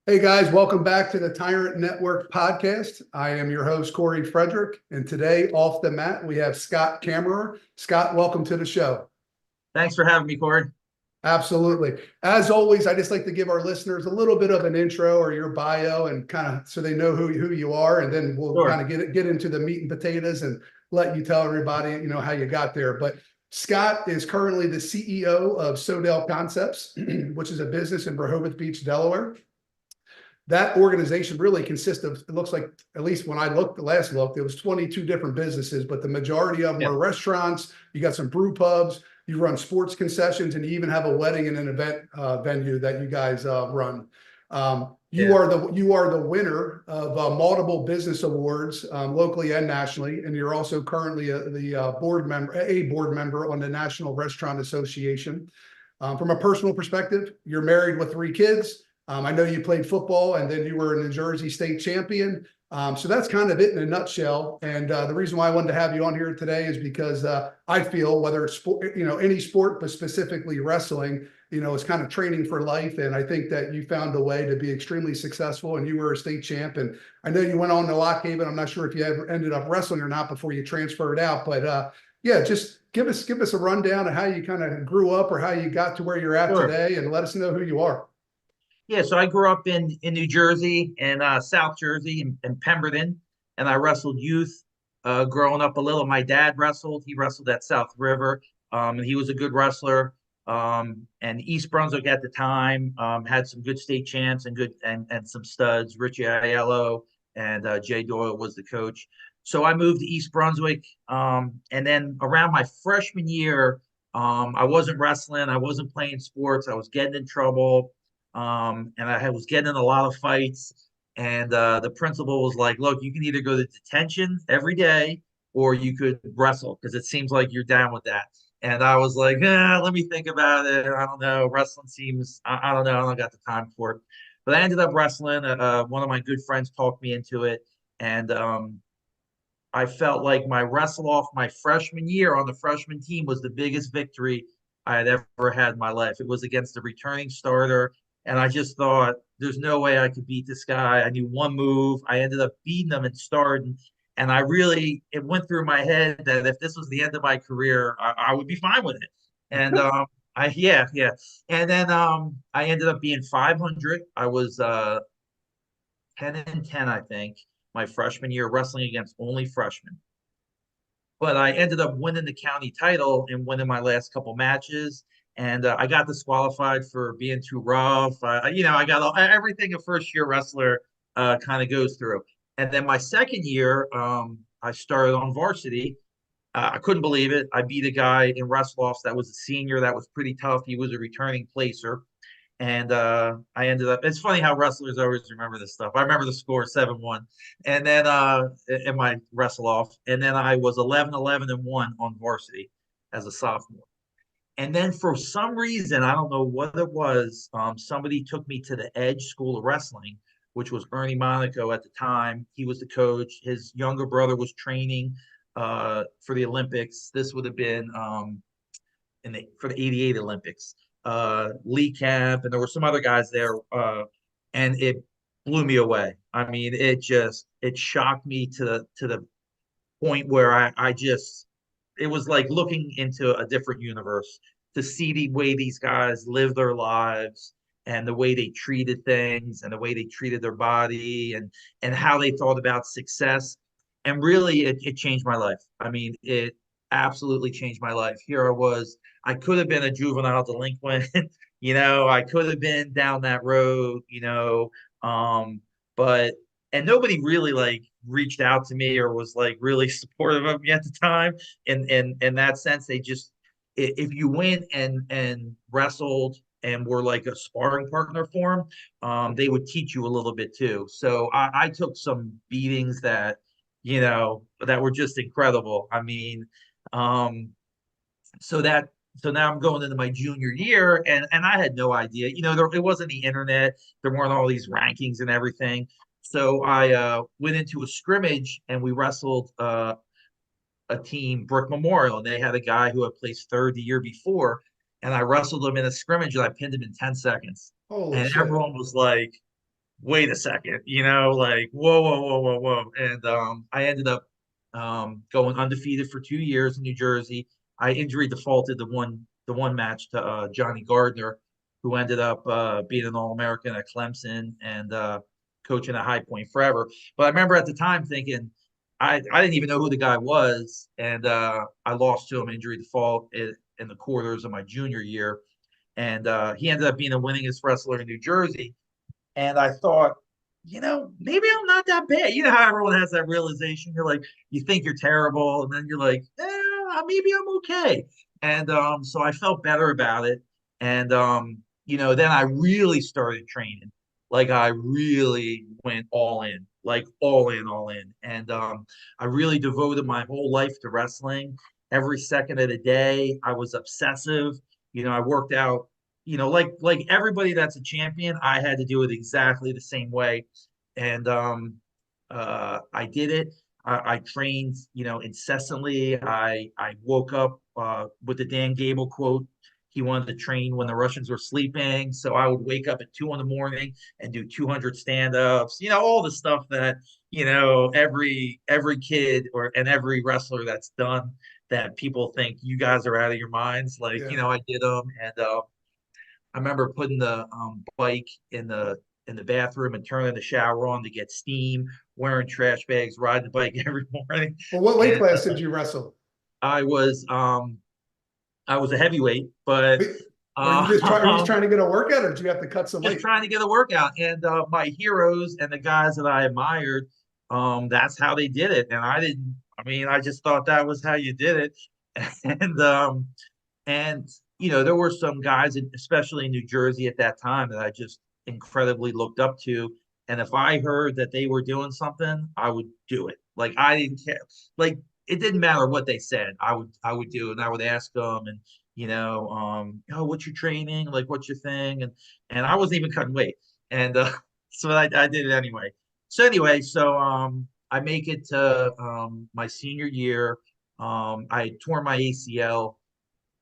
Hey guys, welcome back to the Tyrant Network podcast. I am your host, Corey Frederick, and today off the mat, we have Scott Kammerer. Scott, welcome to the show. Thanks for having me, Corey. Absolutely. As always, I just like to give our listeners a little bit of an intro or your bio and kind of so they know who you are, and then we'll kind Sure. of get into the meat and potatoes and let you tell everybody, how you got there. But Scott is currently the CEO of SoDel Concepts, which is a business in Rehoboth Beach, Delaware. That organization really consists of, it looks like, at least when I looked, the last look, there was 22 different businesses, but the majority of them Yeah. are restaurants. You got some brew pubs, you run sports concessions, and you even have a wedding and an event venue that you guys run. You Yeah. are the winner of multiple business awards locally and nationally, and you're also currently a board member on the National Restaurant Association. From a personal perspective, you're married with 3 kids. I know you played football and then you were a New Jersey state champion. So that's kind of it in a nutshell. And the reason why I wanted to have you on here today is because I feel whether it's sport, any sport, but specifically wrestling, is kind of training for life. And I think that you found a way to be extremely successful and you were a state champ. And I know you went on to Lock Haven. I'm not sure if you ever ended up wrestling or not before you transferred out, but yeah, just give us a rundown of how you kind of grew up or how you got to where you're at Sure. today and let us know who you are. Yeah. So I grew up in New Jersey and South Jersey and Pemberton, and I wrestled youth growing up a little. My dad wrestled. He wrestled at South River, and he was a good wrestler. And East Brunswick at the time had some good state champs and and some studs. Richie Aiello and Jay Doyle was the coach. So I moved to East Brunswick, and then around my freshman year, I wasn't wrestling. I wasn't playing sports. I was getting in trouble. And I was getting in a lot of fights. And the principal was like, "Look, you can either go to detention every day, or you could wrestle because it seems like you're down with that." And I was like, let me think about it. I don't know. Wrestling seems, I don't know. I don't got the time for it. But I ended up wrestling. One of my good friends talked me into it. And I felt like my wrestle off my freshman year on the freshman team was the biggest victory I had ever had in my life. It was against a returning starter. And I just thought, there's no way I could beat this guy. I knew one move. I ended up beating him and starting. And it went through my head that if this was the end of my career, I would be fine with it. And yeah. And then I ended up being 500. I was 10-10, I think, my freshman year, wrestling against only freshmen. But I ended up winning the county title and winning my last couple matches. And I got disqualified for being too rough. I got everything a first year wrestler kind of goes through. And then my second year, I started on varsity. I couldn't believe it. I beat a guy in wrestle offs that was a senior that was pretty tough. He was a returning placer. And I ended up, it's funny how wrestlers always remember this stuff. I remember the score 7-1. And then in my wrestle off. And then I was 11-11-1 on varsity as a sophomore. And then for some reason, I don't know what it was, somebody took me to the Edge School of Wrestling, which was Ernie Monaco at the time. He was the coach. His younger brother was training for the Olympics. This would have been for the '88 Olympics. Lee Camp, and there were some other guys there, and it blew me away. I mean, it shocked me to the point where I just it was like looking into a different universe to see the way these guys live their lives and the way they treated things and the way they treated their body and how they thought about success. And really it changed my life. I mean, it absolutely changed my life. Here I was, I could have been a juvenile delinquent, I could have been down that road, but and nobody really like reached out to me or was like really supportive of me at the time. In that sense, they just if you went and wrestled and were like a sparring partner for them, they would teach you a little bit too. So I took some beatings that were just incredible. I mean, um, so that so now I'm going into my junior year and I had no idea. It wasn't the internet. There weren't all these rankings and everything. So I went into a scrimmage and we wrestled a team, Brook Memorial, and they had a guy who had placed third the year before. And I wrestled him in a scrimmage and I pinned him in 10 seconds. Holy And shit. everyone was like, wait a second, like whoa, whoa, whoa, whoa, whoa. And I ended up going undefeated for 2 years in New Jersey. I injury defaulted the one match to Johnny Gardner, who ended up being an All-American at Clemson and coaching at High Point forever. But I remember at the time thinking, I didn't even know who the guy was, and I lost to him injury default in the quarters of my junior year, and he ended up being the winningest wrestler in New Jersey. And I thought, maybe I'm not that bad. You know how everyone has that realization. You're like, you think you're terrible, and then you're like, maybe I'm okay. And so I felt better about it. And then I really started training. Like I really went all in, like all in, all in. And I really devoted my whole life to wrestling. Every second of the day, I was obsessive. I worked out like everybody that's a champion, I had to do it exactly the same way. And I did it. I trained, incessantly. I woke up with the Dan Gable quote. He wanted to train when the Russians were sleeping. So I would wake up at 2 in the morning and do 200 stand-ups, all the stuff that, every kid and every wrestler that's done that people think you guys are out of your minds. Like, Yeah. I did them. And I remember putting the bike in the bathroom and turning the shower on to get steam, wearing trash bags, riding the bike every morning. Well, what weight And class did you wrestle? I was um I was a heavyweight, but Were you just trying? Are you just um, trying to get a workout, or did you have to cut some just weight? trying to get a workout. And my heroes and the guys that I admired, that's how they did it. And I didn't. I mean, I just thought that was how you did it. And and there were some guys, especially in New Jersey at that time, that I just incredibly looked up to. And if I heard that they were doing something, I would do it. Like I didn't care. Like it didn't matter what they said. I would do it, and I would ask them, and oh, what's your training? Like, what's your thing? And I wasn't even cutting weight, and so I did it anyway. So I make it to my senior year. I tore my ACL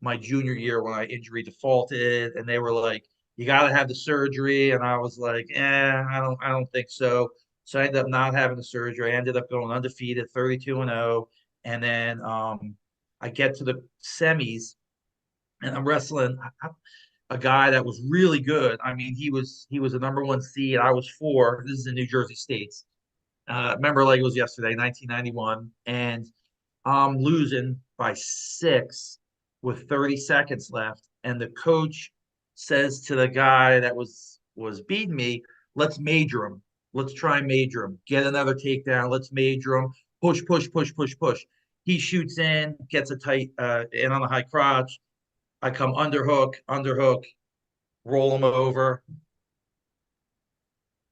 my junior year when I injury defaulted, and they were like, "You got to have the surgery," and I was like, I don't think so." So I ended up not having the surgery. I ended up going undefeated, 32-0, and then I get to the semis, and I'm wrestling a guy that was really good. I mean, he was a number one seed. I was four. This is in New Jersey States. Remember, like it was yesterday, 1991, and I'm losing by 6 with 30 seconds left. And the coach says to the guy that was beating me, let's major him. Let's try major him. Get another takedown. Let's major him. Push, push, push, push, push. He shoots in, gets a tight in on the high crotch. I come underhook, underhook, roll him over,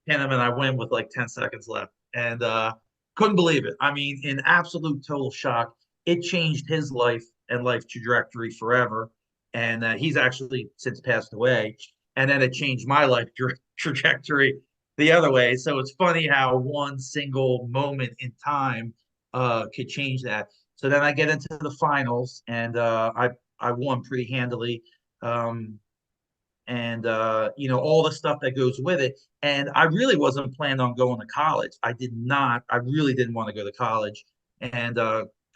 pin him, and I win with like 10 seconds left. And couldn't believe it. I mean, in absolute total shock. It changed his life and life trajectory forever. And he's actually since passed away. And then it changed my life trajectory the other way. So it's funny how one single moment in time could change that. So then I get into the finals, and I won pretty handily. Um, and all the stuff that goes with it. And I really wasn't planning on going to college. I really didn't want to go to college. And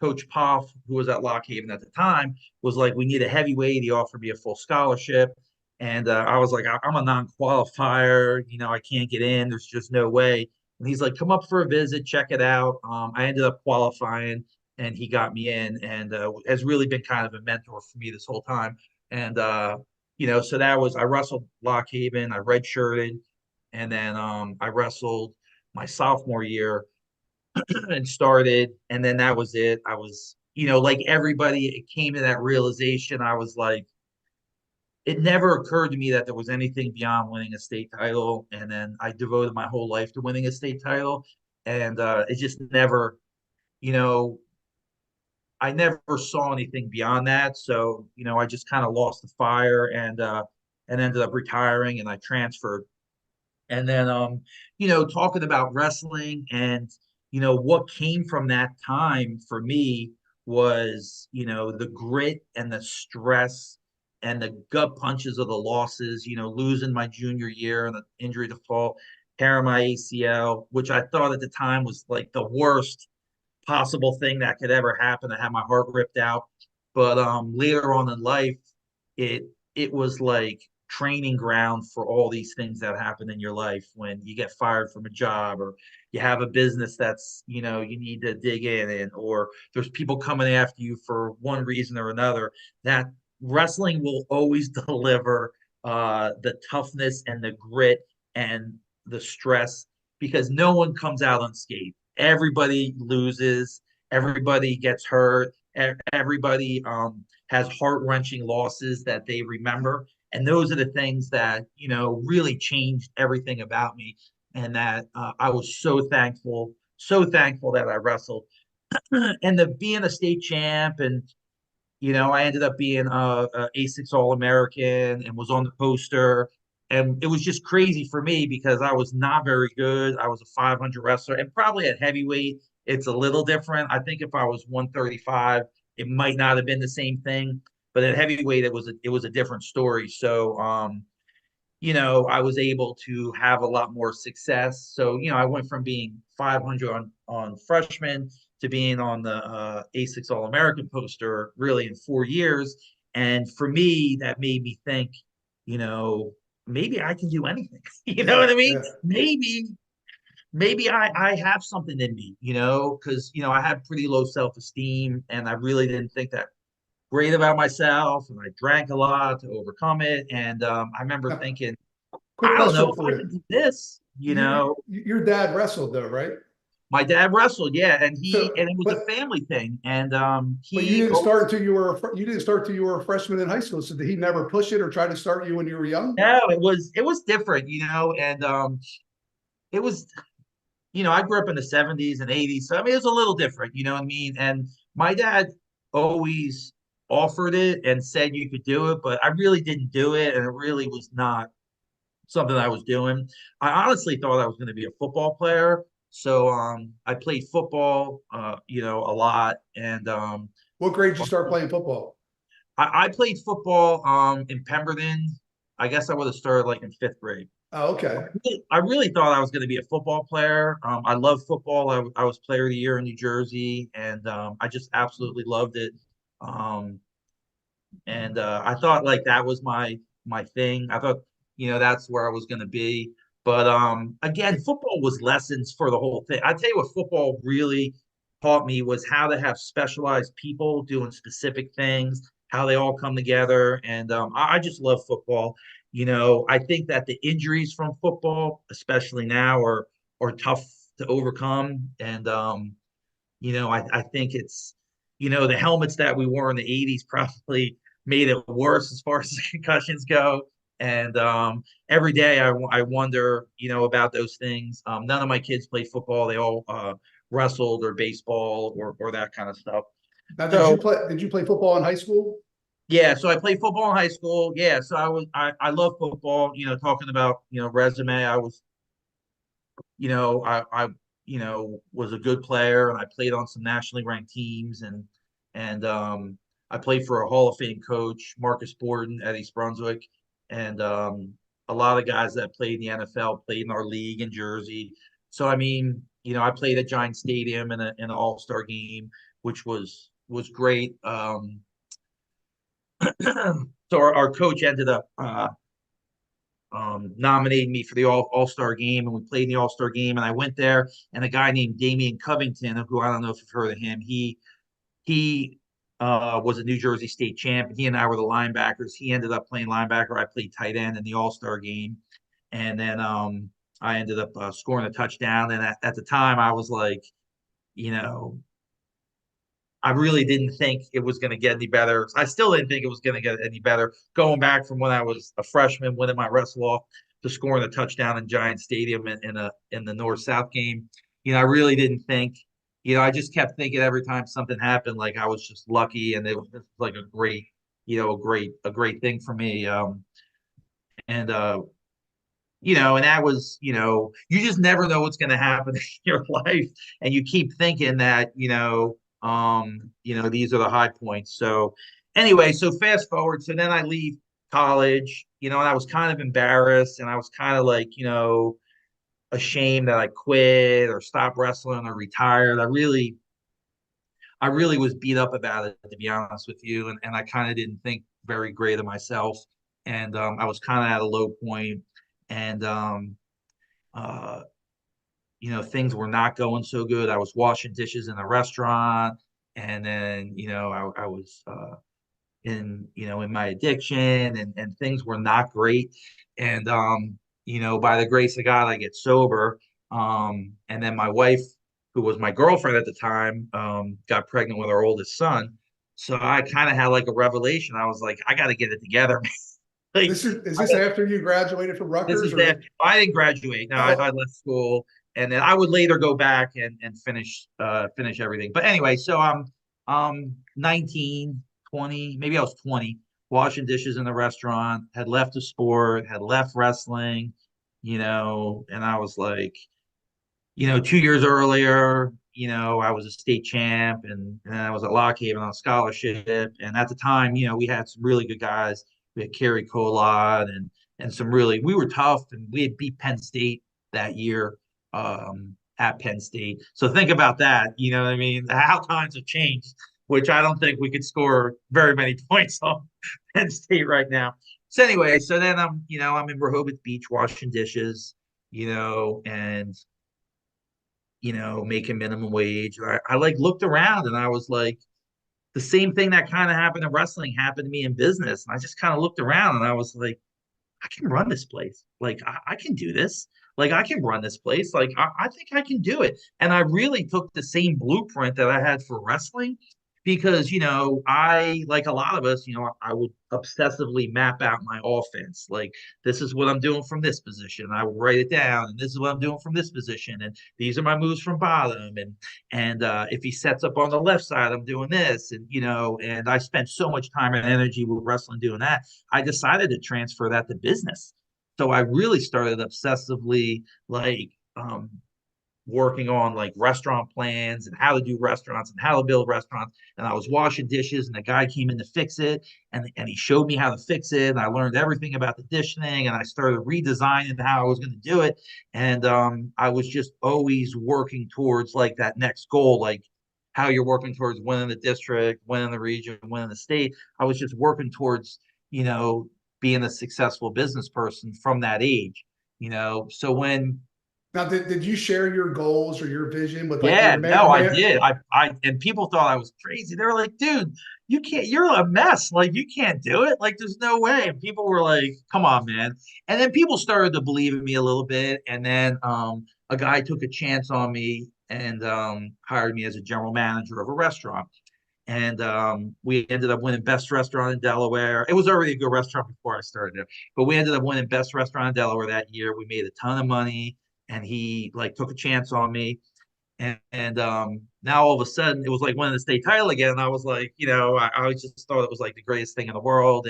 Coach Poff, who was at Lock Haven at the time, was like, we need a heavyweight. He offered me a full scholarship. And I was like, I'm a non-qualifier. I can't get in. There's just no way. And he's like, come up for a visit, check it out. I ended up qualifying, and he got me in, and has really been kind of a mentor for me this whole time. And so that was I wrestled Lock Haven, I redshirted, and then I wrestled my sophomore year and started, and then that was it. I was, like everybody, it came to that realization. I was like, it never occurred to me that there was anything beyond winning a state title, and then I devoted my whole life to winning a state title, and it just never, you know, I never saw anything beyond that. So, I just kind of lost the fire and ended up retiring, and I transferred. And then talking about wrestling and what came from that time for me was, the grit and the stress and the gut punches of the losses, losing my junior year and the injury default. tearing my ACL, which I thought at the time was like the worst possible thing that could ever happen. I had my heart ripped out. But later on in life, it it was like training ground for all these things that happen in your life when you get fired from a job, or you have a business that's, you need to dig in, or there's people coming after you for one reason or another. That wrestling will always deliver the toughness and the grit and the stress, because no one comes out unscathed. Everybody loses, everybody gets hurt, everybody has heart-wrenching losses that they remember. And those are the things that, really changed everything about me. And that I was so thankful that I wrestled. And the being a state champ, and I ended up being a A6 All-American and was on the poster. And it was just crazy for me because I was not very good. I was a 500 wrestler, and probably at heavyweight, it's a little different. I think if I was 135, it might not have been the same thing. But at heavyweight, it was a different story. So I was able to have a lot more success. So, I went from being 500 on freshman to being on the A6 All American poster really in 4 years. And for me, that made me think, you know, maybe I can do anything. You know Yeah, what I mean? yeah. Maybe I have something in me, because, I had pretty low self esteem, and I really didn't think that great about myself. And I drank a lot to overcome it. And I remember Now, thinking, quick I don't know question if for I you. can do this. Your dad wrestled though, right? My dad wrestled, yeah, and So, it was a but family thing, and you he didn't start always, until you didn't start till you were a freshman in high school. So did he never push it or try to start you when you were young? no, it was different, and it was, I grew up in the 70s and 80s, so I mean it was a little different, you know what I mean? And my dad always offered it and said you could do it, but I really didn't do it, and it really was not something I was doing. I honestly thought I was going to be a football player. So I played football a lot. And What grade did you start playing football? I played football in Pemberton. I guess I would have started like in fifth grade. Oh, okay. I really thought I was going to be a football player. I love football. I was player of the year in New Jersey, and I just absolutely loved it. Um, and I thought like that was my thing. I thought, that's where I was going to be. But again, football was lessons for the whole thing. I tell you what, football really taught me was how to have specialized people doing specific things, how they all come together, and I just love football. I think that the injuries from football, especially now, are tough to overcome, and I think it's, the helmets that we wore in the 80s probably made it worse as far as the concussions go. And every day I wonder, about those things. None of my kids play football. They all wrestled or baseball or that kind of stuff. Now, So did you play football in high school? yeah, so I played football in high school. Yeah, so I love football. Talking about resume, I was I was a good player, and I played on some nationally ranked teams, and I played for a Hall of Fame coach, Marcus Borden at East Brunswick, and a lot of guys that played in the NFL played in our league in Jersey. So I mean, I played at Giant Stadium in an All-Star game, which was great. So our coach ended up nominated me for the All-Star game, and we played in the All-Star game. And I went there, and a guy named Damian Covington, who I don't know if you've heard of him, he was a New Jersey State champ. He and I were the linebackers. He ended up playing linebacker. I played tight end in the All-Star game, and then I ended up scoring a touchdown. And at the time, I was like, you know, I really didn't think it was going to get any better. I still didn't think it was going to get any better. Going back from when I was a freshman, winning my wrestle off, to scoring a touchdown in Giant Stadium in the North South game, I really didn't think. I just kept thinking every time something happened, like I was just lucky, and it was just like a great, a great thing for me. And and that was, you just never know what's going to happen in your life, and you keep thinking that, these are the high points. So anyway, so fast forward, so then I leave college, and I was kind of embarrassed, and I was kind of like, ashamed that I quit or stopped wrestling or retired. I really was beat up about it, to be honest with you. And I kind of didn't think very great of myself. And I was kind of at a low point. And, uh, things were not going so good. I was washing dishes in a restaurant. And then, I was in my addiction, and things were not great. And, by the grace of God, I get sober. And then my wife, who was my girlfriend at the time, got pregnant with our oldest son. So I kind of had like a revelation. I was like, I got to get it together. Like, Is this after you graduated from this Rutgers is that or? I didn't graduate. No, I Oh, left school, and then I would later go back and finish everything. But anyway, so I'm 19, 20, maybe I was 20, washing dishes in the restaurant, had left the sport, had left wrestling, and I was like, 2 years earlier, I was a state champ, and I was at Lock Haven on scholarship. And at the time, we had some really good guys. We had Kerry Colot and we were tough, and we had beat Penn State that year at Penn State. So think about that. You know what I mean? How times have changed, which I don't think we could score very many points on Penn State right now. So anyway, so then I'm in Rehoboth Beach washing dishes, and making minimum wage. I like looked around and I was like, the same thing that kind of happened in wrestling happened to me in business. And I just kind of looked around and I was like, I can run this place. Like I can do this. Like I can run this place. Like I think I can do it. And I really took the same blueprint that I had for wrestling because, I, like a lot of us, I would obsessively map out my offense. Like this is what I'm doing from this position. I would write it down, and this is what I'm doing from this position. And these are my moves from bottom. And if he sets up on the left side, I'm doing this. And I spent so much time and energy with wrestling doing that. I decided to transfer that to business. So I really started obsessively like working on like restaurant plans and how to do restaurants and how to build restaurants. And I was washing dishes, and the guy came in to fix it, and he showed me how to fix it. And I learned everything about the dish thing, and I started redesigning how I was going to do it. And I was just always working towards like that next goal, like how you're working towards winning the district, winning the region, winning the state. I was just working towards, being a successful business person from that age. So when now did you share your goals or your vision with like yeah, your no, I man? did. And people thought I was crazy. They were like, dude, you can't, you're a mess. Like, you can't do it. Like, there's no way. And people were like, come on, man. And then people started to believe in me a little bit. And then a guy took a chance on me and hired me as a general manager of a restaurant. And we ended up winning best restaurant in Delaware. It was already a good restaurant before I started there, but we ended up winning best restaurant in Delaware that year. We made a ton of money, and he like took a chance on me. And now all of a sudden it was like winning the state title again. And I was like, I just thought it was like the greatest thing in the world.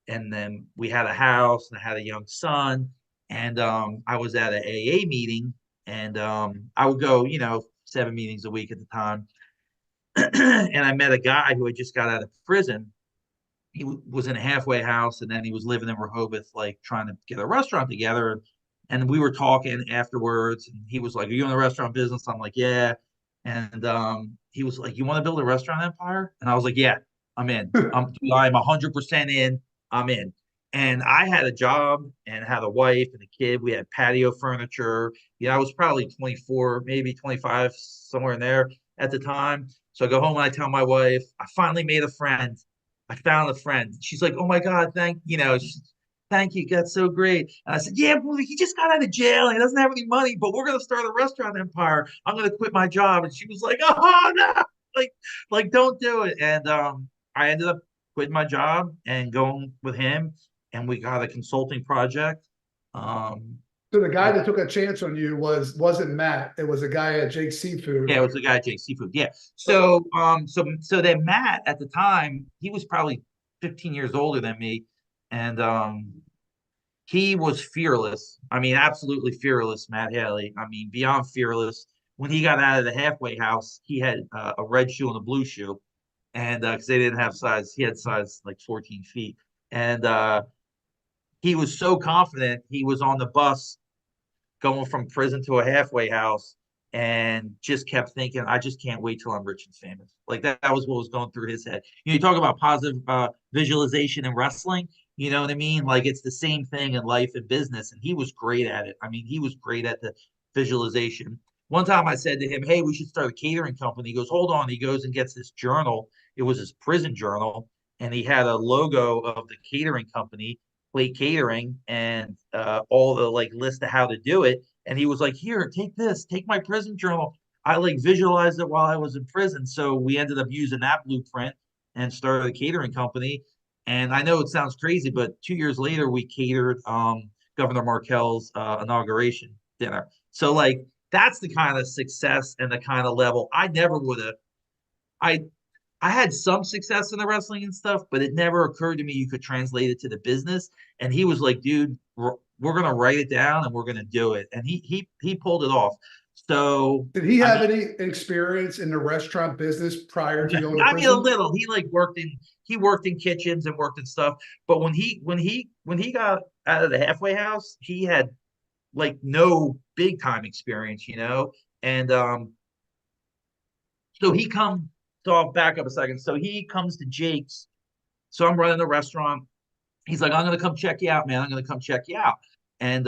And then we had a house, and I had a young son. And I was at an AA meeting, and I would go, 7 meetings a week at the time. And I met a guy who had just got out of prison. He was in a halfway house, and then he was living in Rehoboth, like trying to get a restaurant together. And we were talking afterwards, and he was like, "Are you in the restaurant business?" I'm like, "Yeah." And he was like, "You want to build a restaurant empire?" And I was like, "Yeah, I'm in. I'm 100% in. I'm in." And I had a job and had a wife and a kid. We had patio furniture. I was probably 24, maybe 25, somewhere in there at the time. So I go home and I tell my wife, I finally made a friend. I found a friend. She's like, "Oh my God, thank you. That's so great." And I said, "Yeah, well, he just got out of jail and he doesn't have any money, but we're gonna start a restaurant empire. I'm gonna quit my job." And she was like, "Oh no, like, don't do it." And I ended up quitting my job and going with him, and we got a consulting project. Um, So the guy with that took a chance on you wasn't Matt. It was a guy at Jake's Yeah, it Seafood. was the guy at Jake Seafood. Yeah. So then Matt at the time, he was probably 15 years older than me. And he was fearless. I mean, absolutely fearless, Matt Haley. I mean, beyond fearless. When he got out of the halfway house, he had a red shoe and a blue shoe. And because they didn't have size, he had size like 14 feet. And he was so confident. He was on the bus going from prison to a halfway house, and just kept thinking, I just can't wait till I'm rich and famous. Like that was what was going through his head. You talk about positive visualization in wrestling. You know what I mean? Like it's the same thing in life and business. And he was great at it. I mean, he was great at the visualization. One time I said to him, hey, we should start a catering company. He goes, hold on. He goes and gets this journal. It was his prison journal. And he had a logo of the catering company, Plate Catering, and all the like list of how to do it. And he was like, here, take this, take my prison journal. I like visualized it while I was in prison. So we ended up using that blueprint and started a catering company. And I know it sounds crazy, but 2 years later, we catered Governor Markel's inauguration dinner. So like that's the kind of success and the kind of level I never would have. I I had some success in the wrestling and stuff, but it never occurred to me you could translate it to the business. And he was like, dude, we're gonna write it down and we're gonna do it. And he pulled it off. So Did he I have mean, any experience in the restaurant business prior to going to I mean a prison? little. He worked in kitchens and worked in stuff. But when he got out of the halfway house, he had like no big time experience, you know. And so he come so I'll back up a second. So he comes to Jake's. So I'm running the restaurant. He's like, I'm gonna come check you out, man. I'm gonna come check you out. And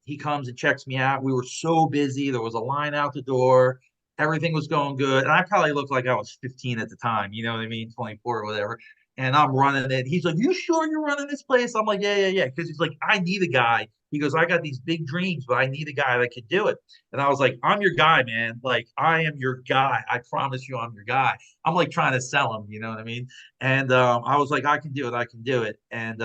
he comes and checks me out. We were so busy. There was a line out the door. Everything was going good. And I probably looked like I was 15 at the time, you know what I mean? 24 or whatever. And I'm running it. He's like, you sure you're running this place? I'm like, yeah, yeah, yeah. Because he's like, I need a guy. He goes, I got these big dreams, but I need a guy that could do it. And I was like, I'm your guy, man. Like, I am your guy. I promise you, I'm your guy. I'm like trying to sell him, you know what I mean? And I was like, I can do it. I can do it. And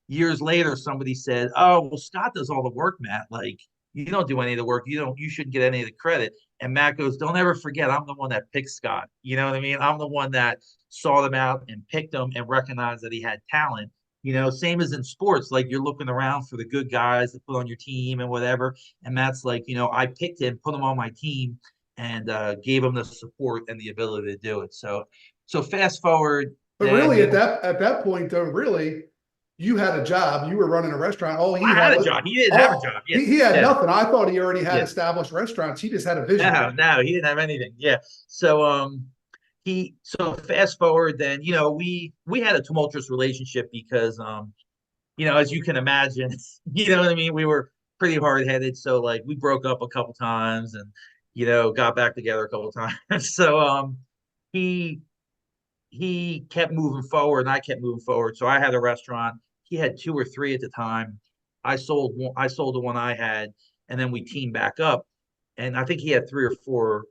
years later, somebody said, "Oh, well, Scott does all the work, Matt. Like, you don't do any of the work. You shouldn't get any of the credit." And Matt goes, "Don't ever forget, I'm the one that picked Scott. You know what I mean? I'm the one that saw them out and picked them and recognized that he had talent. You know, same as in sports, like you're looking around for the good guys to put on your team and whatever. And Matt's like, I picked him, put him on my team, and gave him the support and the ability to do it. So fast forward, But then really, at that point, though, really, you had a job. You were running a restaurant. All he I had had a was job. He didn't have a all job. Yeah, he had yeah, nothing. I thought he already had yeah. established restaurants. He just had a vision. No, he didn't have anything. Yeah. So so fast forward then, we had a tumultuous relationship because as you can imagine, you know what I mean, we were pretty hard headed. So like we broke up a couple times and got back together a couple times. So he he kept moving forward and I kept moving forward. So I had a restaurant. He had two or three at the time. I sold the one I had, and then we teamed back up. And I think he had three or four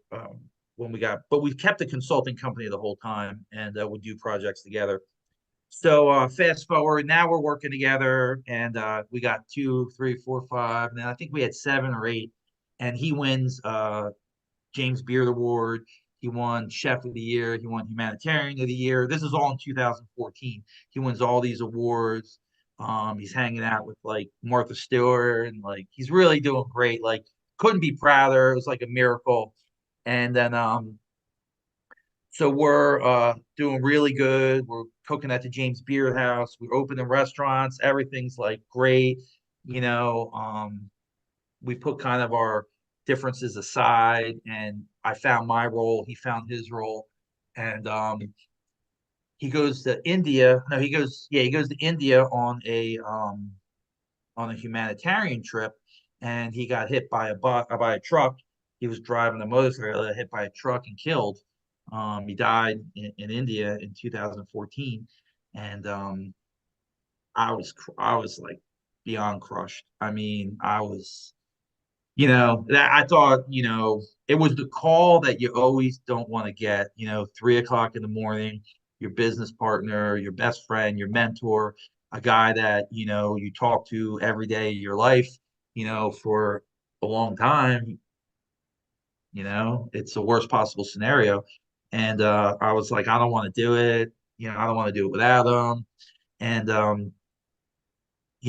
when we got, but we kept the consulting company the whole time and would do projects together. So fast forward, now we're working together, and we got two, three, four, five, and then I think we had seven or eight. And he wins James Beard Award. He won Chef of the Year. He won Humanitarian of the Year. This is all in 2014. He wins all these awards. He's hanging out with like Martha Stewart and like he's really doing great. Like couldn't be prouder. It was like a miracle. And then so we're doing really good. We're cooking at the James Beard House. We're opening restaurants. Everything's like great. You know, we put kind of our differences aside and I found my role, he found his role. And he goes to India. No, he goes to India on a humanitarian trip and he got hit by by a truck. He was driving a motorcycle, hit by a truck and killed. He died in India in 2014. And I was like beyond crushed. I mean, I was that I thought, it was the call that you always don't want to get, 3 o'clock in the morning, your business partner, your best friend, your mentor, a guy that, you talk to every day of your life, for a long time, it's the worst possible scenario. And I was like, I don't want to do it. I don't want to do it without him. And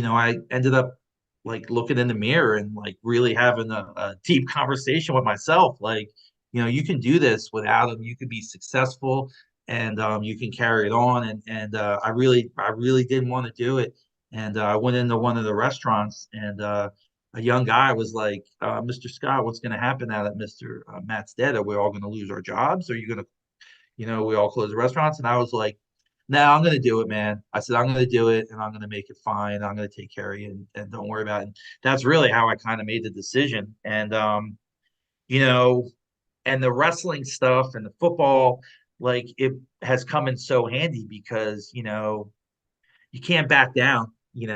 I ended up like looking in the mirror and like really having a deep conversation with myself. Like, you can do this without them. You can be successful and you can carry it on. And I really didn't want to do it. And I went into one of the restaurants and a young guy was like, Mr. Scott, what's going to happen now that Mr. Matt's dead? Are we all going to lose our jobs? Are you going to, we all close the restaurants? And I was like, no, I'm going to do it, man. I said, I'm going to do it and I'm going to make it fine. I'm going to take care of you and don't worry about it. And that's really how I kind of made the decision. And, you know, and the wrestling stuff and the football, like it has come in so handy because, you can't back down. You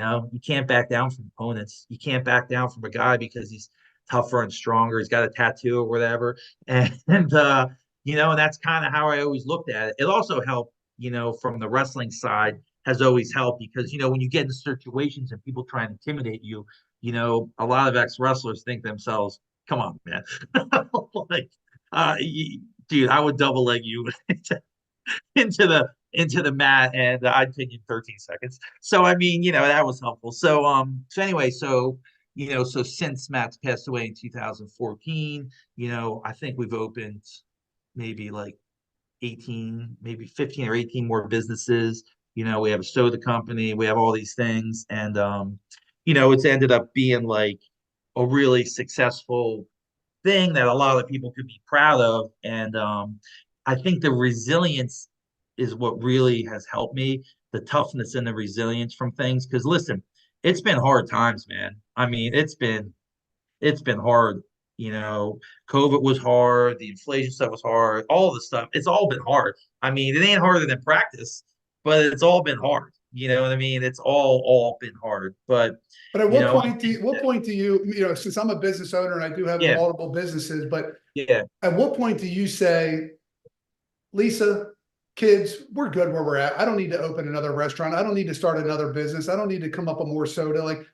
can't back down from opponents. You can't back down from a guy because he's tougher and stronger. He's got a tattoo or whatever. And that's kind of how I always looked at it. It also helped, from the wrestling side has always helped because, when you get into situations and people try and intimidate you, a lot of ex wrestlers think themselves, come on, man. Like, uh, dude, I would double leg you into the mat and I'd pin you in 13 seconds. So I mean, that was helpful. So anyway, so since Matt's passed away in 2014, I think we've opened maybe like 18, maybe 15 or 18 more businesses. We have a soda company, we have all these things, and it's ended up being like a really successful thing that a lot of people could be proud of. And I think the resilience is what really has helped me, the toughness and the resilience from things. Because listen, it's been hard times, man. I mean, it's been hard. COVID was hard, the inflation stuff was hard, all the stuff. It's all been hard. I mean, it ain't harder than practice, but it's all been hard. You know what I mean? It's all been hard. But But at you what know, point do you, what point do you, since I'm a business owner and I do have yeah, multiple businesses, but yeah, at what point do you say, Lisa, kids, we're good where we're at. I don't need to open another restaurant. I don't need to start another business. I don't need to come up with more soda. Like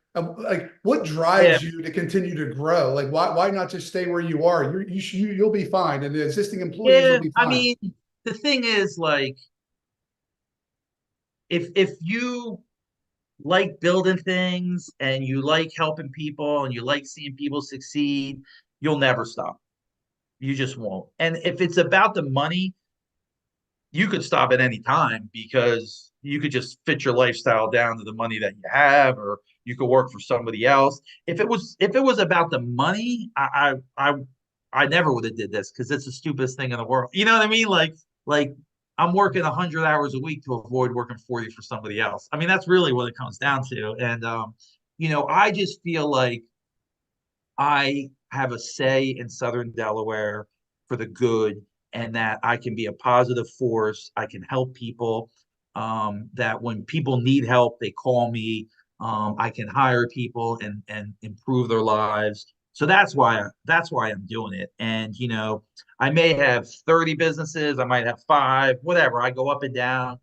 what yeah, drives you to continue to grow? Like, why not just stay where you are? You'll be fine, and the existing employees will yeah. be I fine. mean, the thing is, like, if you like building things and you like helping people and you like seeing people succeed, you'll never stop. You just won't. And if it's about the money, you could stop at any time because you could just fit your lifestyle down to the money that you have, or you could work for somebody else. If it was about the money, I never would have did this because it's the stupidest thing in the world. You know what I mean? Like I'm working 100 hours a week to avoid working 40 for somebody else. I mean, that's really what it comes down to. And I just feel like I have a say in Southern Delaware for the good, and that I can be a positive force. I can help people. That when people need help, they call me. I can hire people and improve their lives. So that's why I'm doing it. And I may have 30 businesses, I might have five, whatever. I go up and down.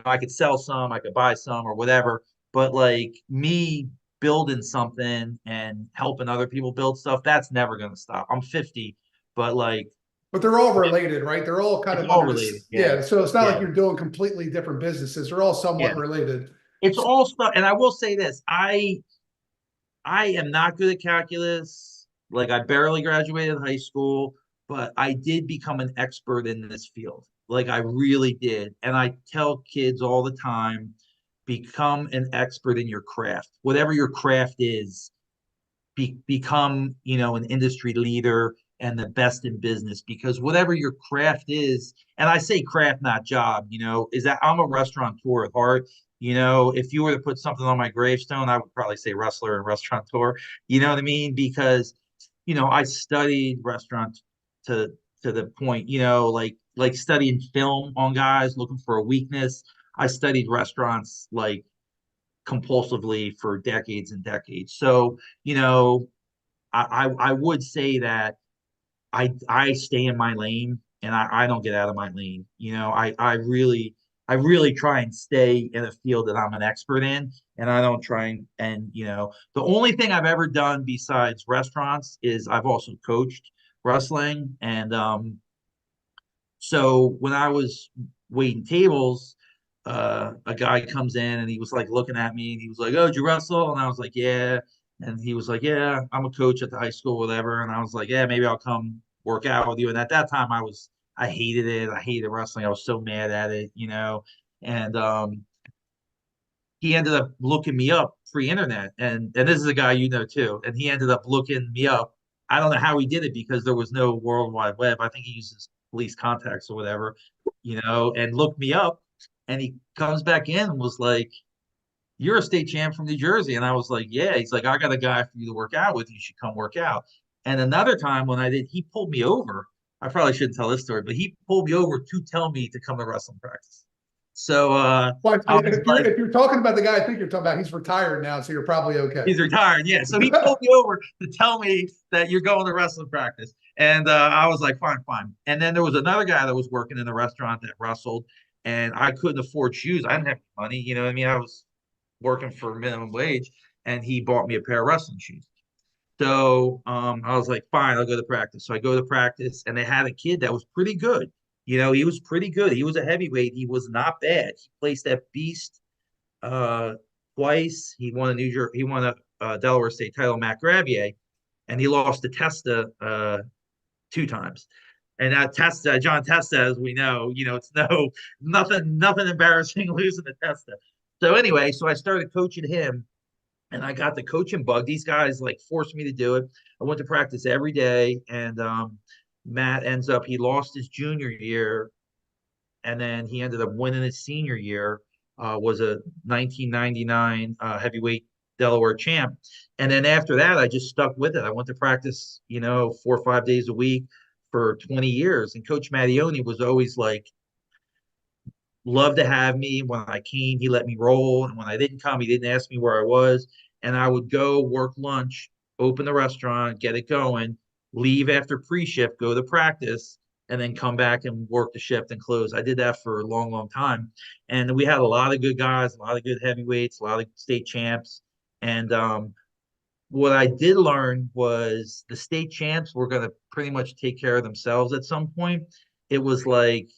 I could sell some, I could buy some, or whatever. But like me building something and helping other people build stuff, that's never going to stop. I'm 50, but like But they're all related, right? They're all kind it's of all under related. this. Yeah. Yeah. So it's not like Yeah. you're doing completely different businesses. They're all Yeah. somewhat related. It's all stuff. And I will say this, I am not good at calculus. Like I barely graduated high school, but I did become an expert in this field. Like I really did. And I tell kids all the time, become an expert in your craft. Whatever your craft is, become an industry leader and the best in business, because whatever your craft is, and I say craft not job, is that I'm a restaurateur at heart. If you were to put something on my gravestone, I would probably say wrestler and restaurateur. You know what I mean? Because I studied restaurants to the point, like studying film on guys looking for a weakness. I studied restaurants like compulsively for decades and decades. So, I would say that I stay in my lane and I don't get out of my lane. I really try and stay in a field that I'm an expert in, and I don't try and the only thing I've ever done besides restaurants is I've also coached wrestling. And so when I was waiting tables, a guy comes in and he was like looking at me and he was like, "Oh, did you wrestle?" And I was like, "Yeah." And he was like, "Yeah, I'm a coach at the high school, whatever." And I was like, "Yeah, maybe I'll come work out with you." And at that time, I hated it. I hated wrestling. I was so mad at it. And he ended up looking me up pre-internet, and this is a guy you know too, and he ended up looking me up. I don't know how he did it because there was no World Wide Web. I think he uses police contacts or whatever, and looked me up, and he comes back in and was like, "You're a state champ from New Jersey," and I was like, "Yeah." He's like, "I got a guy for you to work out with. You should come work out." And another time when I did, he pulled me over. I probably shouldn't tell this story, but he pulled me over to tell me to come to wrestling practice. So Well, I was like, if you're talking about the guy, I think you're talking about, he's retired now, so you're probably okay. he's retired. Yeah. So he pulled me over to tell me that you're going to wrestling practice. And I was like, fine, fine. And then there was another guy that was working in the restaurant that wrestled, and I couldn't afford shoes. I didn't have money. You know what I mean? I was working for minimum wage, and he bought me a pair of wrestling shoes. So I was like, fine, I'll go to practice. So I go to practice, and they had a kid that was pretty good. He was pretty good. He was a heavyweight. He was not bad. He placed that beast uh, twice. He won a he won a Delaware State title, Matt Gravier, and he lost to Testa 2 times. And that Testa, John Testa, as we know, it's nothing embarrassing losing to Testa. So anyway, so I started coaching him, and I got the coaching bug. These guys like forced me to do it. I went to practice every day, and Matt ends up he lost his junior year, and then he ended up winning his senior year. Was a 1999 heavyweight Delaware champ, and then after that, I just stuck with it. I went to practice, 4 or 5 days a week for 20 years. And Coach Mattioni was always like, loved to have me. When I came, he let me roll. And when I didn't come, he didn't ask me where I was. And I would go work lunch, open the restaurant, get it going, leave after pre-shift, go to practice, and then come back and work the shift and close. I did that for a long, long time. And we had a lot of good guys, a lot of good heavyweights, a lot of state champs. And what I did learn was the state champs were going to pretty much take care of themselves at some point. It was like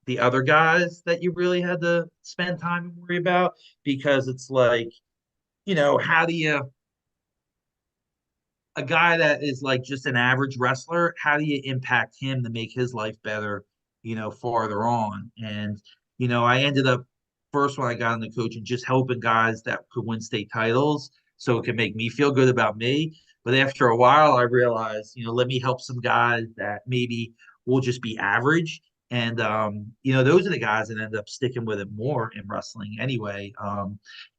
the other guys that you really had to spend time and worry about, because it's like, how do you, a guy that is like just an average wrestler, how do you impact him to make his life better, farther on? And, I ended up first when I got into coaching, just helping guys that could win state titles so it could make me feel good about me. But after a while, I realized, let me help some guys that maybe will just be average. And those are the guys that end up sticking with it more in wrestling anyway.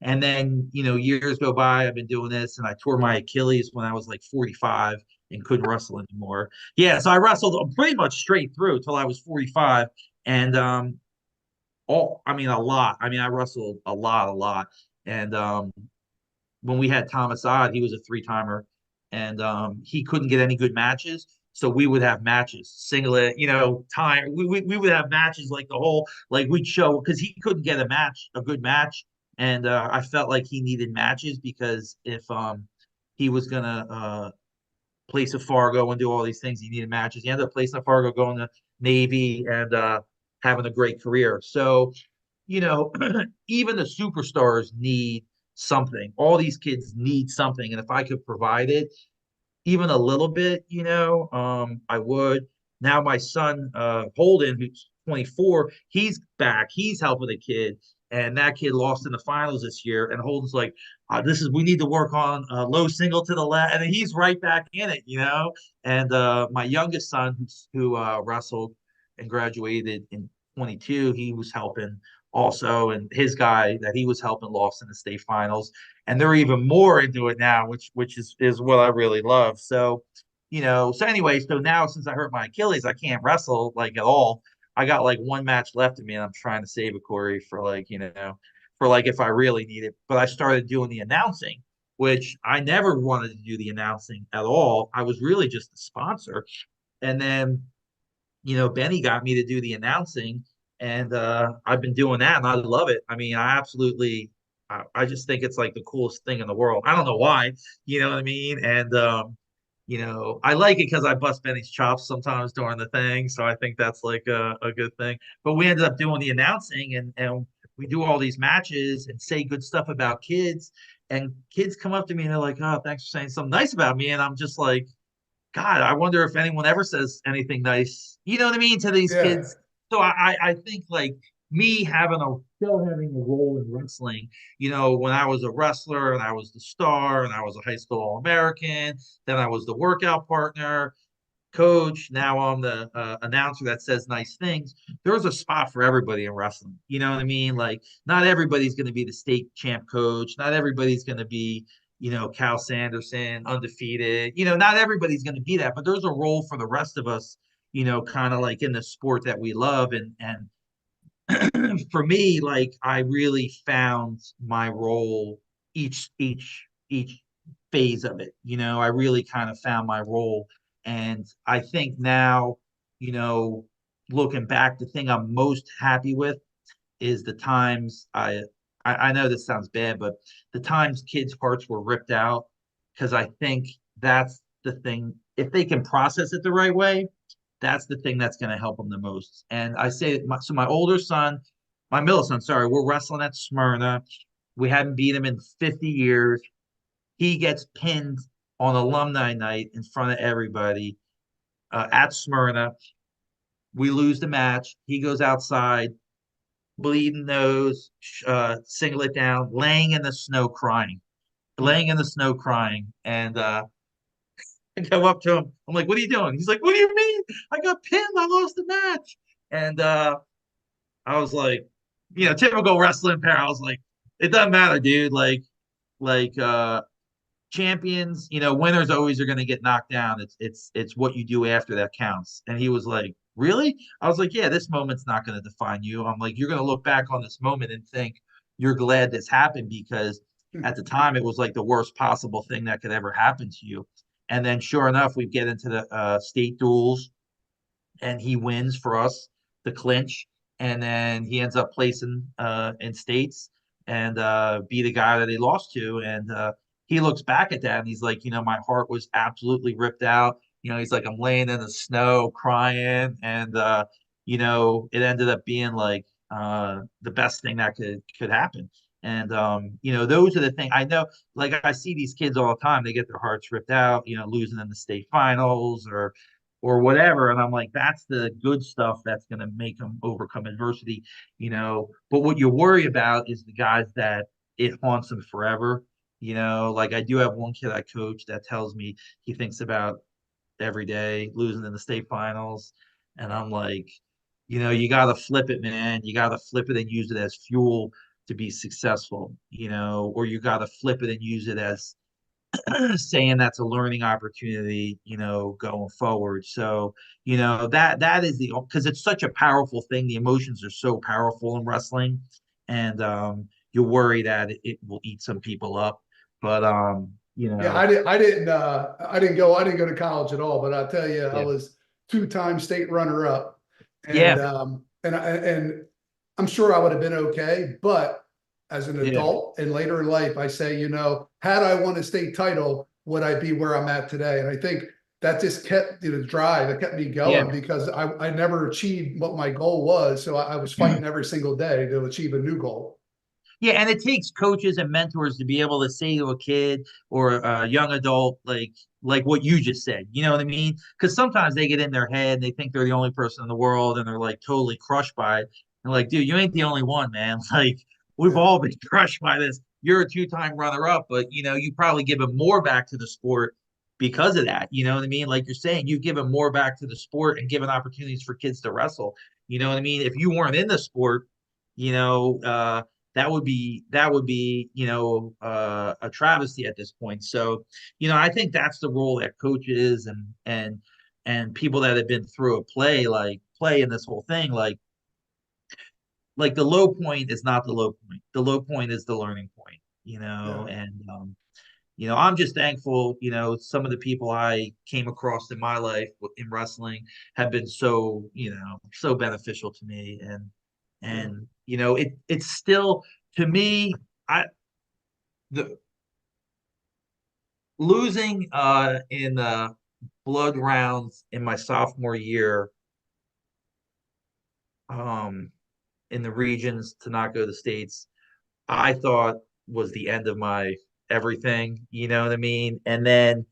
And then, years go by, I've been doing this, and I tore my Achilles when I was like 45 and couldn't wrestle anymore. Yeah, so I wrestled pretty much straight through till I was 45. And a lot. I mean, I wrestled a lot, a lot. And when we had Thomas Odd, he was a 3-timer, and he couldn't get any good matches. So we would have matches, singlet, time. We would have matches like the whole, like we'd show, because he couldn't get a good match. And I felt like he needed matches, because if he was going to place at Fargo and do all these things, he needed matches. He ended up placing at Fargo, going to Navy, and having a great career. So, even the superstars need something. All these kids need something. And if I could provide it, even a little bit, I would. Now my son, Holden, who's 24, he's back. He's helping the kid. And that kid lost in the finals this year. And Holden's like, we need to work on low single to the left. And then he's right back in it. And my youngest son, who wrestled and graduated in 22, he was helping also. And his guy that he was helping lost in the state finals. And they're even more into it now, which is what I really love. So, so anyway, so now since I hurt my Achilles, I can't wrestle like at all. I got like one match left of me, and I'm trying to save it, Corey, for like, for like if I really need it. But I started doing the announcing, which I never wanted to do the announcing at all. I was really just a sponsor. And then, Benny got me to do the announcing, and I've been doing that, and I love it. I mean, I just think it's like the coolest thing in the world. I don't know why, you know what I mean? And I like it because I bust Benny's chops sometimes during the thing. So I think that's like a good thing. But we ended up doing the announcing, and we do all these matches and say good stuff about kids. And kids come up to me and they're like, "Oh, thanks for saying something nice about me." And I'm just like, God, I wonder if anyone ever says anything nice, you know what I mean, to these Yeah. kids. So I think like me still having a role in wrestling, when I was a wrestler and I was the star and I was a high school All-American, then I was the workout partner, coach. Now I'm the announcer that says nice things. There's a spot for everybody in wrestling. You know what I mean? Like, not everybody's going to be the state champ coach. Not everybody's going to be, Cal Sanderson, undefeated. Not everybody's going to be that, but there's a role for the rest of us, kind of like in the sport that we love. And for me, like, I really found my role each phase of it. I really kind of found my role. And I think now, you know, looking back, the thing I'm most happy with is the times I know this sounds bad, but the times kids' hearts were ripped out, because I think that's the thing. If they can process it the right way, that's the thing that's going to help them the most. And I say, so my older son, my middle son, sorry, we're wrestling at Smyrna. We haven't beat him in 50 years. He gets pinned on alumni night in front of everybody at Smyrna. We lose the match. He goes outside, bleeding nose, singlet down, laying in the snow crying, And I go up to him. I'm like, "What are you doing?" He's like, "What do you mean? I got pinned. I lost the match." And I was like, typical wrestling pair. I was like, "It doesn't matter, dude. Like champions, winners always are going to get knocked down. It's what you do after that counts." And he was like, "Really?" I was like, "Yeah, this moment's not going to define you." I'm like, "You're going to look back on this moment and think you're glad this happened, because at the time it was like the worst possible thing that could ever happen to you." And then sure enough, we get into the state duels, and he wins for us, the clinch. And then he ends up placing in states, and be the guy that he lost to. And he looks back at that and he's like, my heart was absolutely ripped out. He's like, I'm laying in the snow crying. And it ended up being like the best thing that could happen. And those are the things I know. Like, I see these kids all the time, they get their hearts ripped out, losing in the state finals or whatever. And I'm like, that's the good stuff that's going to make them overcome adversity. But what you worry about is the guys that it haunts them forever. Like, I do have one kid I coach that tells me he thinks about every day losing in the state finals. And I'm like, you got to flip it, man. You got to flip it and use it as fuel to be successful, or you got to flip it and use it as saying that's a learning opportunity, going forward. So, that is because it's such a powerful thing. The emotions are so powerful in wrestling, and you worry that it will eat some people up. But Yeah, I didn't go to college at all, but I'll tell you, I yeah, was two-time state runner-up, and yeah, and I'm sure I would have been okay, but as an yeah, adult and later in life, I say, had I won a state title, would I be where I'm at today? And I think that just kept the drive. It kept me yeah. going because I never achieved what my goal was, so I was fighting every single day to achieve a new goal. Yeah, and it takes coaches and mentors to be able to say to a kid or a young adult, like what you just said. You know what I mean? Because sometimes they get in their head, they think they're the only person in the world, and they're like totally crushed by it. And like, dude, you ain't the only one, man. Like, we've Yeah, all been crushed by this. You're a two-time runner-up, but you probably given more back to the sport because of that. You know what I mean? Like you're saying, you've given more back to the sport and given opportunities for kids to wrestle. You know what I mean? If you weren't in the sport, you know, that would be a travesty at this point. So I think that's the role that coaches and people that have been through a play in this whole thing. Like the low point is not the low point, the low point is the learning point. yeah, And I'm just thankful. Some of the people I came across in my life in wrestling have been so beneficial to me. and yeah, and it's still, to me, I the losing in the blood rounds in my sophomore year, um in the regions to not go to the states, I thought was the end of my everything. You know what I mean? And then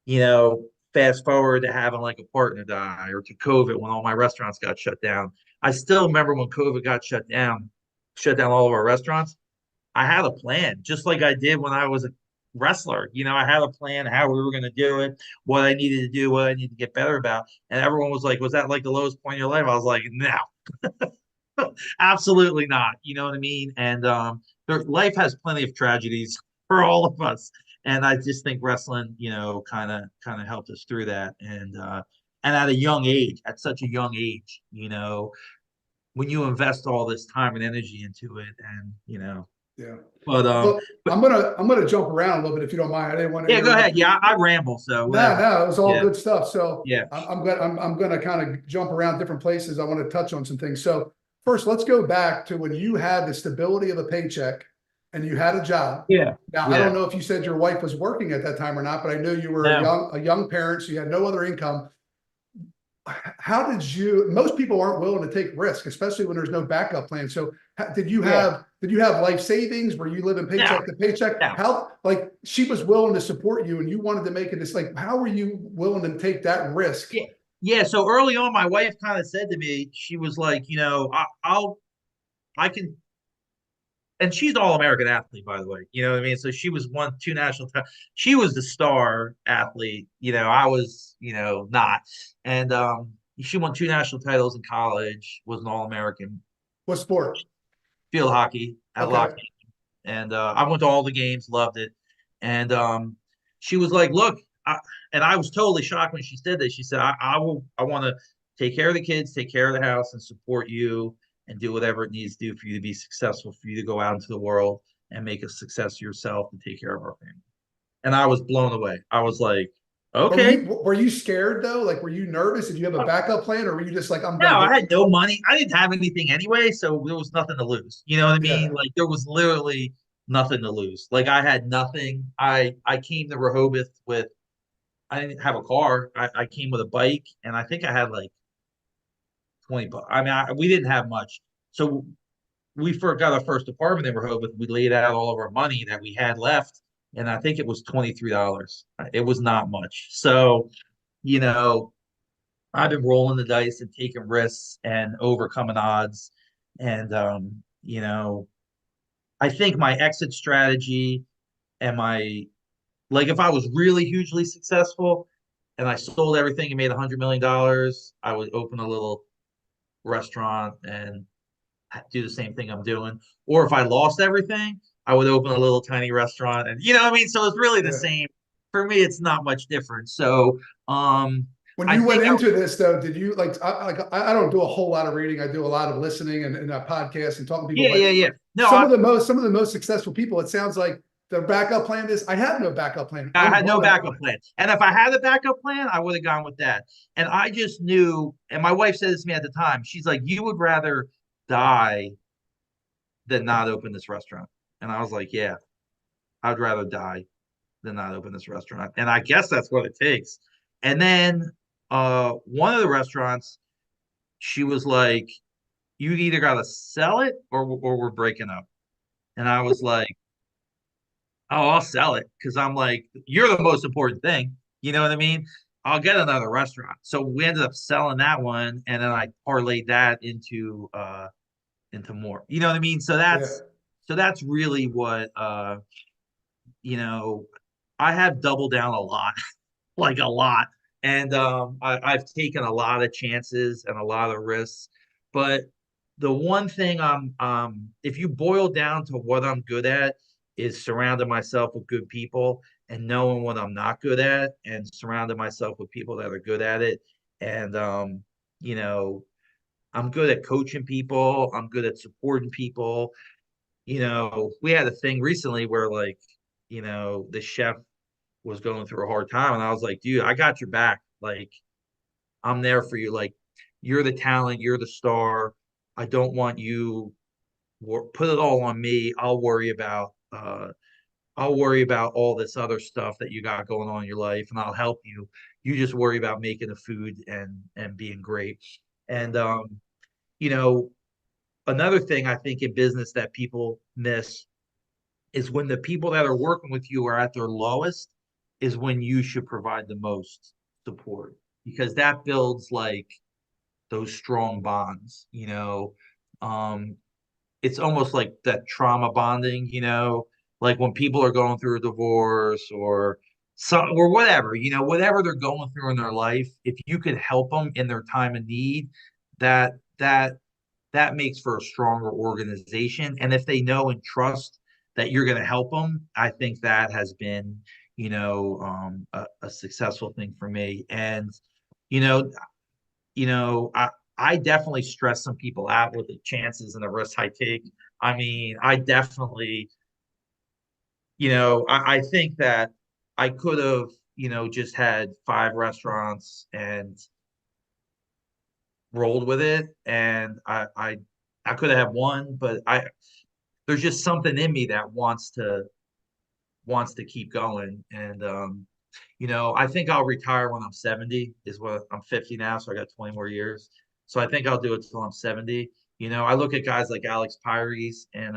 you know, fast forward to having like a partner die, or to COVID when all my restaurants got shut down. I still remember when COVID got shut down all of our restaurants. I had a plan, just like I did when I was a wrestler. I had a plan how we were going to do it, what I needed to do, what I needed to get better about. And everyone was like, "Was that like the lowest point in your life?" I was like, "No, absolutely not." You know what I mean? And life has plenty of tragedies for all of us. And I just think wrestling, kind of helped us through that. And at a young age, at such a young age, when you invest all this time and energy into it, and Yeah. but Well, I'm gonna jump around a little bit if you don't mind. I didn't want to yeah, go interrupt ahead. you. Yeah, I ramble, so No, whatever. no, it was all Yeah, good stuff. So yeah, I'm gonna kind of jump around different places. I want to touch on some things. So first, let's go back to when you had the stability of a paycheck and you had a job. yeah, Now, I yeah. don't know if you said your wife was working at that time or not, but I know you were No, a young parent, so you had no other income. How did you, most people aren't willing to take risk, especially when there's no backup plan. So yeah, did you have life savings? Were you living no, paycheck to paycheck? no. How, like, she was willing to support you and you wanted to make it, it's like, how were you willing to take that risk? Yeah, yeah. So early on, my wife kind of said to me, she was like, I can, and she's an all-American athlete, by the way. You know what I mean? So she was won two national titles. She was the star athlete. I was, not. And she won two national titles in college, was an all-American What sport? field hockey at Okay. Lock. And I went to all the games, loved it. And she was like, "Look," and I was totally shocked when she said that. She said, I want to take care of the kids, take care of the house, and support you, and do whatever it needs to do for you to be successful, for you to go out into the world and make a success of yourself and take care of our family." And I was blown away. I was like, But were "Okay." you scared though? Like, were you nervous? Did you have a backup plan or were you just like, I'm No, going to I get, had no money. I didn't have anything anyway, so there was nothing to lose. You know what I mean? yeah, Like there was literally nothing to lose. Like I had nothing. I came to Rehoboth with I didn't have a car. I came with a bike, and I think I had like 20 bucks. I mean, we didn't have much, so we first got our first apartment in Rehoboth. We laid out all of our money that we had left, and I think it was $23. It was not much. So you know, I've been rolling the dice and taking risks and overcoming odds. And I think my exit strategy and like if I was really hugely successful and I sold everything and made $100 million, I would open a little restaurant and do the same thing I'm doing. Or if I lost everything, I would open a little tiny restaurant, and you know what I mean? So it's really the yeah. same. For me, it's not much different. So When I you went think into this though, did you I don't do a whole lot of reading. I do a lot of listening and podcasts and talking to people, yeah, but yeah, yeah. No, I, some of the most successful people, it sounds like their backup plan is I have no backup plan. I I'm had no gonna backup plan. And if I had a backup plan, I would have gone with that. And I just knew, and my wife said this to me at the time, she's like, "You would rather die than not open this restaurant." And I was like, "Yeah, I'd rather die than not open this restaurant." And I guess that's what it takes. And then one of the restaurants, she was like, "You either gotta sell it or we're breaking up." And I was like, "Oh, I'll sell it," because I'm like, "You're the most important thing." You know what I mean? I'll get another restaurant. So we ended up selling that one, and then I parlayed that into more. You know what I mean? yeah, So that's really what you know, I have doubled down a lot, like a lot. And I've taken a lot of chances and a lot of risks. But the one thing if you boil down to what I'm good at, is surrounding myself with good people and knowing what I'm not good at and surrounding myself with people that are good at it. And, you know, I'm good at coaching people, I'm good at supporting people. We had a thing recently where, like, the chef was going through a hard time, and I was like, "Dude, I got your back. Like, I'm there for you. Like, you're the talent, you're the star. I don't want you put it all on me. I'll worry about all this other stuff that you got going on in your life, and I'll help you. You just worry about making the food and being great." And you know, another thing I think in business that people miss is when the people that are working with you are at their lowest, is when you should provide the most support, because that builds, like, those strong bonds, you know. Um, it's almost like that trauma bonding, you know, like when people are going through a divorce or some or whatever, you know, whatever they're going through in their life, if you could help them in their time of need, that that that makes for a stronger organization. And if they know and trust that you're going to help them, I think that has been, you know, a successful thing for me. And, you know, I definitely stress some people out with the chances and the risks I take. I mean, I definitely, I think that I could have, just had 5 restaurants and rolled with it. And I could have had one, but there's just something in me that wants to keep going. And I think I'll retire when I'm 70 is what I'm 50 now, so I got 20 more years. So I think I'll do it till I'm 70. I look at guys like Alex Pires and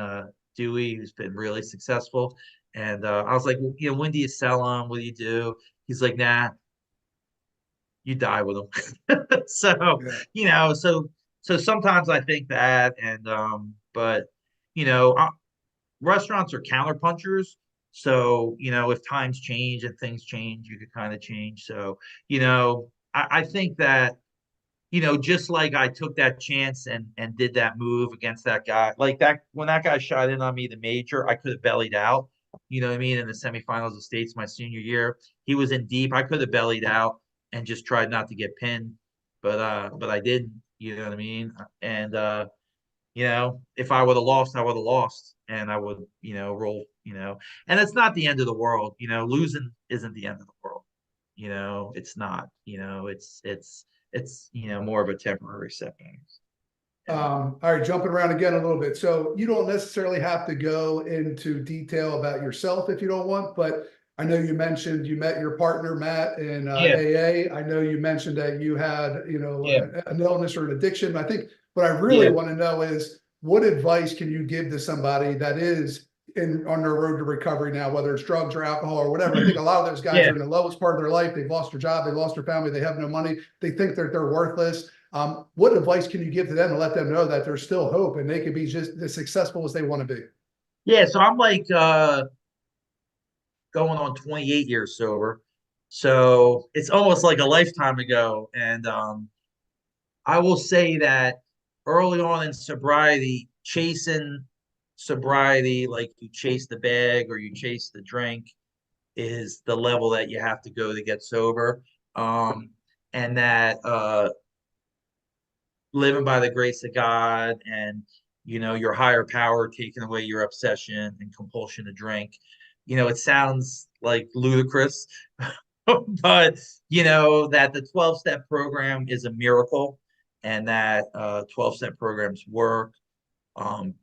Dewey, who's been really successful. And I was like, well, when do you sell them? What do you do? He's like, nah, you die with them. So, Yeah. so sometimes I think that, and but you know, restaurants are counterpunchers. So, if times change and things change, you could kind of change. So, I think that, just like I took that chance and did that move against that guy, like that when that guy shot in on me, the major, I could have bellied out. You know what I mean? In the semifinals of states my senior year, he was in deep. I could have bellied out and just tried not to get pinned, but I didn't. You know what I mean? And if I would have lost, I would have lost, and I would, roll, and it's not the end of the world. Losing isn't the end of the world. It's not. It's more of a temporary setback. And All right, jumping around again a little bit. So you don't necessarily have to go into detail about yourself if you don't want, but I know you mentioned you met your partner, Matt, in yeah, AA. I know you mentioned that you had, yeah, an illness or an addiction. I think what I really yeah, want to know is what advice can you give to somebody that is on their road to recovery now, whether it's drugs or alcohol or whatever. I think a lot of those guys yeah. are in the lowest part of their life. They've lost their job, they lost their family, they have no money, they think that they're worthless. What advice can you give to them to let them know that there's still hope and they can be just as successful as they want to be? Yeah, so I'm like going on 28 years sober. So it's almost like a lifetime ago. And I will say that early on in sobriety, chasing sobriety, like you chase the bag or you chase the drink, is the level that you have to go to get sober. And that living by the grace of God and your higher power taking away your obsession and compulsion to drink. It sounds like ludicrous, but that the 12-step program is a miracle and that 12-step programs work. Um,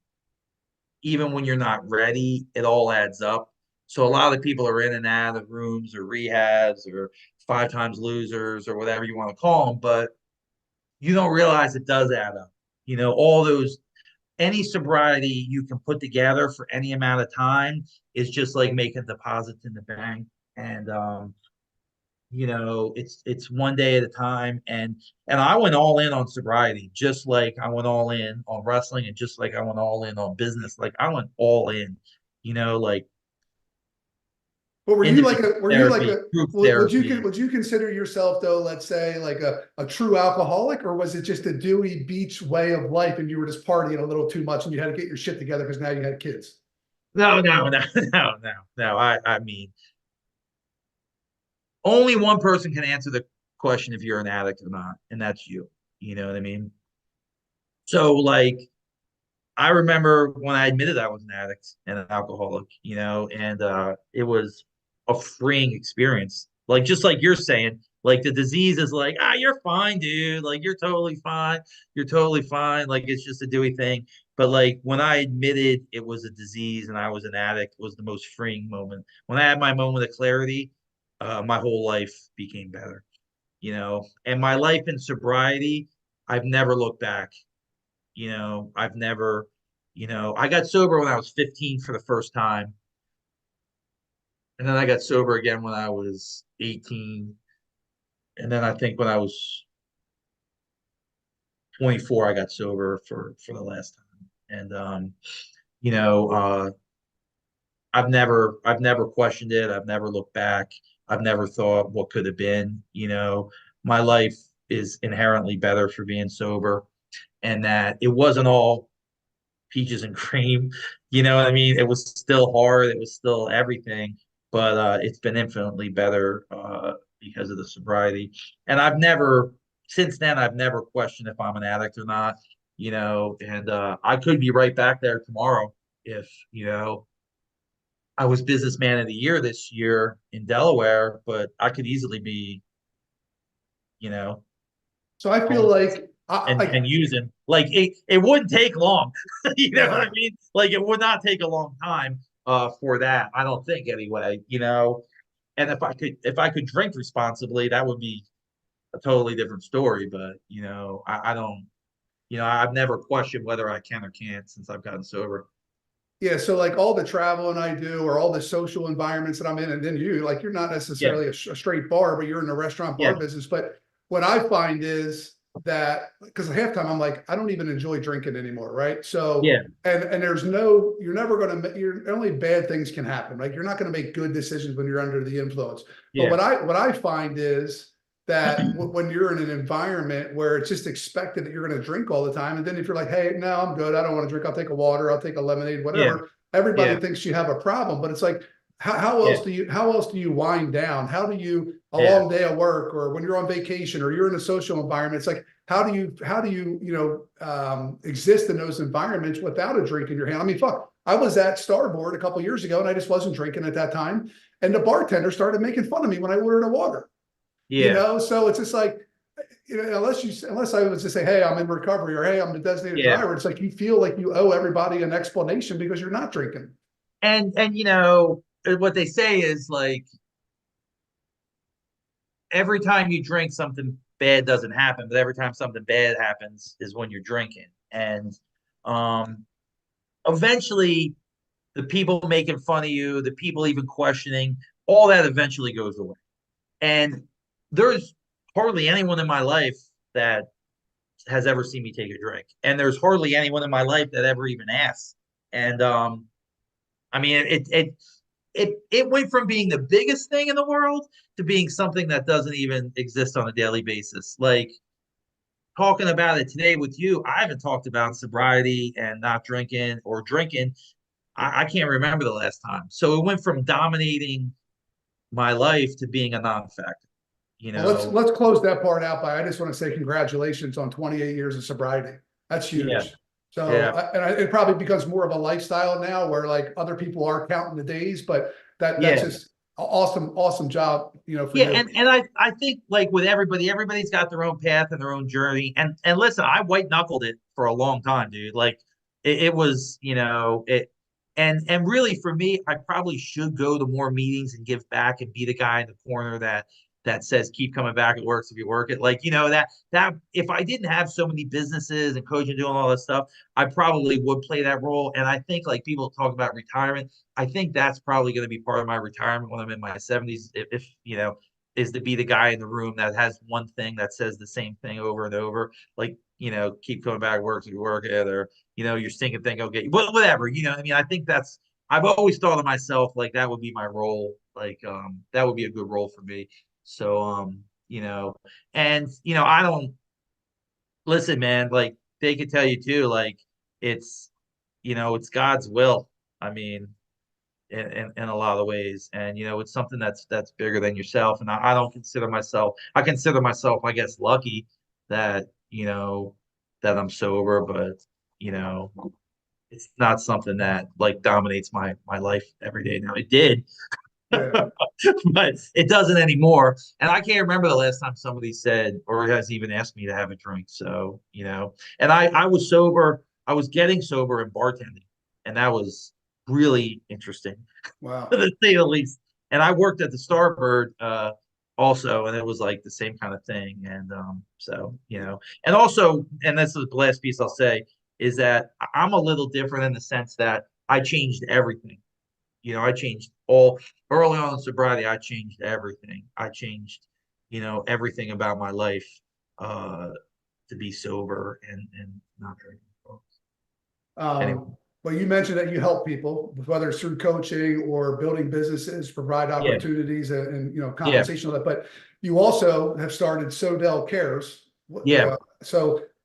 Even when you're not ready, it all adds up. So a lot of people are in and out of rooms or rehabs or 5 times losers or whatever you want to call them, but you don't realize it does add up. All those any sobriety you can put together for any amount of time is just like making deposits in the bank. And it's one day at a time. And I went all in on sobriety, just like I went all in on wrestling and just like I went all in on business. Like I went all in, like But individual were you like therapy, a, group therapy. would you consider yourself though, let's say like a true alcoholic, or was it just a Dewey Beach way of life and you were just partying a little too much and you had to get your shit together because now you had kids? No, no, no, no, no, no. I mean, only one person can answer the question if you're an addict or not, and that's you. You know what I mean? So like I remember when I admitted I was an addict and an alcoholic, and it was a freeing experience. Like just like you're saying, like the disease is like, you're fine, dude. Like you're totally fine. You're totally fine. Like it's just a Dewey thing. But like when I admitted it was a disease and I was an addict, it was the most freeing moment. When I had my moment of clarity, my whole life became better. And my life in sobriety, I've never looked back. I've never, I got sober when I was 15 for the first time. And then I got sober again when I was 18. And then I think when I was 24, I got sober for the last time. And you know, I've never questioned it. I've never looked back. I've never thought what could have been. My life is inherently better for being sober, and that it wasn't all peaches and cream. You know what I mean? It was still hard. It was still everything, but it's been infinitely better because of the sobriety. And since then, I've never questioned if I'm an addict or not. And I could be right back there tomorrow if I was businessman of the year this year in Delaware, but I could easily be, you know, So I feel homeless like and using. Like it wouldn't take long. You know what I yeah. mean? Like it would not take a long time for that. I don't think anyway. And if I could drink responsibly, that would be a totally different story. But I don't, I've never questioned whether I can or can't since I've gotten sober. Yeah, so like all the traveling I do or all the social environments that I'm in, and then you're not Yeah, necessarily a straight bar, but you're in the restaurant yeah, bar business. But what I find is that because half time I'm like, I don't even enjoy drinking anymore, right? So yeah, and you're never gonna you're only bad things can happen, right? You're not gonna make good decisions when you're under the influence. But yeah, what I find is that when you're in an environment where it's just expected that you're going to drink all the time, and then if you're like, hey, no, I'm good, I don't want to drink, I'll take a water, I'll take a lemonade, yeah, whatever, everybody yeah, thinks you have a problem. But it's like, yeah, how else do you wind down? How do you a yeah, long day of work, or when you're on vacation, or you're in a social environment? It's like, how do you exist in those environments without a drink in your hand? I mean, fuck, I was at Starboard a couple years ago and I just wasn't drinking at that time, and the bartender started making fun of me when I ordered a water. yeah, So it's just like, unless I was to say, hey, I'm in recovery, or hey, I'm the designated yeah. driver, it's like you feel like you owe everybody an explanation because you're not drinking. And what they say is like every time you drink, something bad doesn't happen, but every time something bad happens is when you're drinking. And um, eventually, the people making fun of you, the people even questioning, all that eventually goes away. And there's hardly anyone in my life that has ever seen me take a drink, and there's hardly anyone in my life that ever even asks. And I mean, it went from being the biggest thing in the world to being something that doesn't even exist on a daily basis. Like talking about it today with you, I haven't talked about sobriety and not drinking or drinking. I can't remember the last time. So it went from dominating my life to being a non-factor. You Well, let's know, let's close that part out by, I just want to say congratulations on 28 years of sobriety. That's yeah, huge. So, yeah, it probably becomes more of a lifestyle now, where like other people are counting the days, but that's yeah. just awesome, awesome job, for Yeah, you. and I think like with everybody, everybody's got their own path and their own journey. And listen, I white knuckled it for a long time, dude. Like it was, it and really for me, I probably should go to more meetings and give back and be the guy in the corner that says keep coming back. It works if you work it. Like, that if I didn't have so many businesses and coaching doing all this stuff, I probably would play that role. And I think like people talk about retirement. I think that's probably going to be part of my retirement when I'm in my 70s. If is to be the guy in the room that has one thing that says the same thing over and over, like keep coming back, work if you work it, or your stinking thing, okay, whatever. I mean, I think that's I've always thought of myself like that would be my role, like that would be a good role for me. So and I don't listen, man. Like they could tell you too, like it's it's God's will. I mean, in a lot of ways. And it's something that's bigger than yourself. And I don't consider myself, I consider myself, I guess, lucky that, that I'm sober, but you know, it's not something that like dominates my life every day. Now it did, Yeah. but it doesn't anymore. And I can't remember the last time somebody said or has even asked me to have a drink. So, and I was sober, I was getting sober in bartending, and that was really interesting Wow. to say the least. And I worked at the Starbird also, and it was like the same kind of thing. And so and also, and this is the last piece I'll say is that I'm a little different in the sense that I changed everything. I changed all early on in sobriety. I changed everything. I changed, everything about my life. Uh, to be sober and not drinking. Anyway, But you mentioned that you help people, whether it's through coaching or building businesses, provide yeah, opportunities and yeah, compensation. But you also have started SoDel Cares. yeah,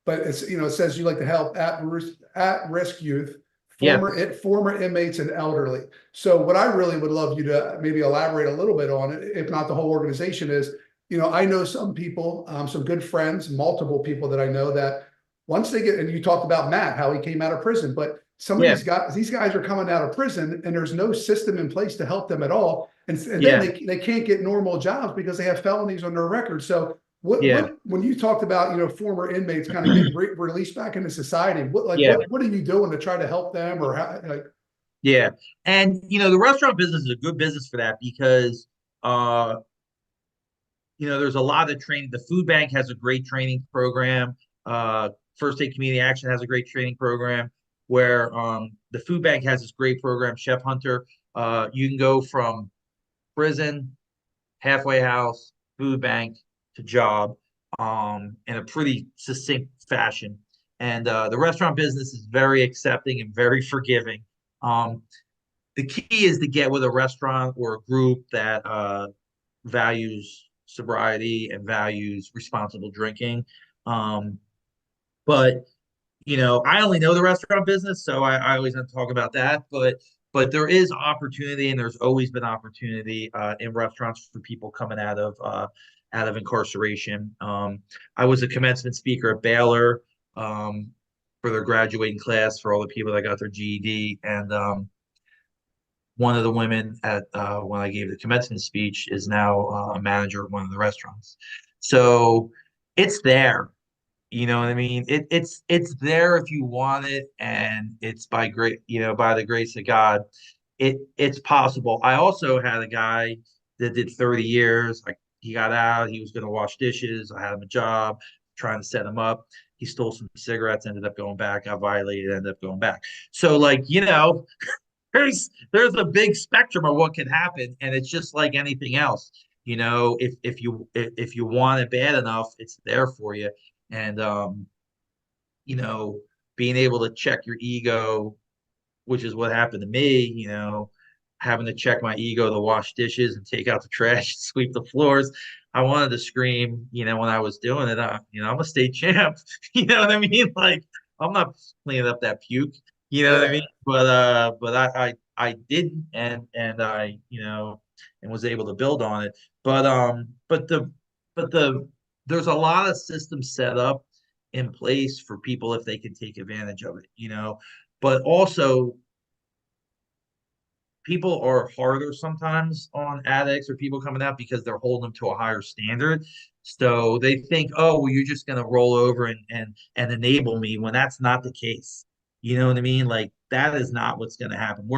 But it's it says you like to help at risk youth, yeah, former inmates and elderly. So what I really would love you to maybe elaborate a little bit on it, if not the whole organization, is I know some people, some good friends, multiple people that I know that once they get, and you talked about Matt, how he came out of prison, but some of yeah, these guys are coming out of prison and there's no system in place to help them at all. And then yeah, they can't get normal jobs because they have felonies on their record. So yeah, when you talked about, former inmates kind of getting released back into society, yeah, what are you doing to try to help them or how, yeah. And the restaurant business is a good business for that because uh there's a lot of training. The food bank has a great training program. First Aid Community Action has a great training program where the food bank has this great program, Chef Hunter. You can go from prison, halfway house, food bank to job in a pretty succinct fashion. And the restaurant business is very accepting and very forgiving. Um, the key is to get with a restaurant or a group that values sobriety and values responsible drinking. Um, but I only know the restaurant business, so I always have to talk about that. But there is opportunity, and there's always been opportunity in restaurants for people coming out of incarceration. I was a commencement speaker at Baylor for their graduating class for all the people that got their GED, and one of the women at when I gave the commencement speech is now a manager at one of the restaurants. So it's there. You know what I mean? It's there if you want it, and it's by great, by the grace of God, it's possible. I also had a guy that did 30 years. Like he got out, he was going to wash dishes. I had him a job, trying to set him up. He stole some cigarettes, ended up going back, got violated, ended up going back. So like, there's a big spectrum of what can happen, and it's just like anything else. If you want it bad enough, it's there for you. And you know, being able to check your ego, which is what happened to me, having to check my ego to wash dishes and take out the trash and sweep the floors. I wanted to scream, when I was doing it, I'm a state champ. You know what I mean? Like I'm not cleaning up that puke. You know what I yeah. mean? But I didn't, and I, and was able to build on it. But the there's a lot of systems set up in place for people if they can take advantage of it. But also people are harder sometimes on addicts or people coming out because they're holding them to a higher standard. So they think, oh, well, you're just going to roll over and enable me when that's not the case. You know what I mean? Like that is not what's going to happen.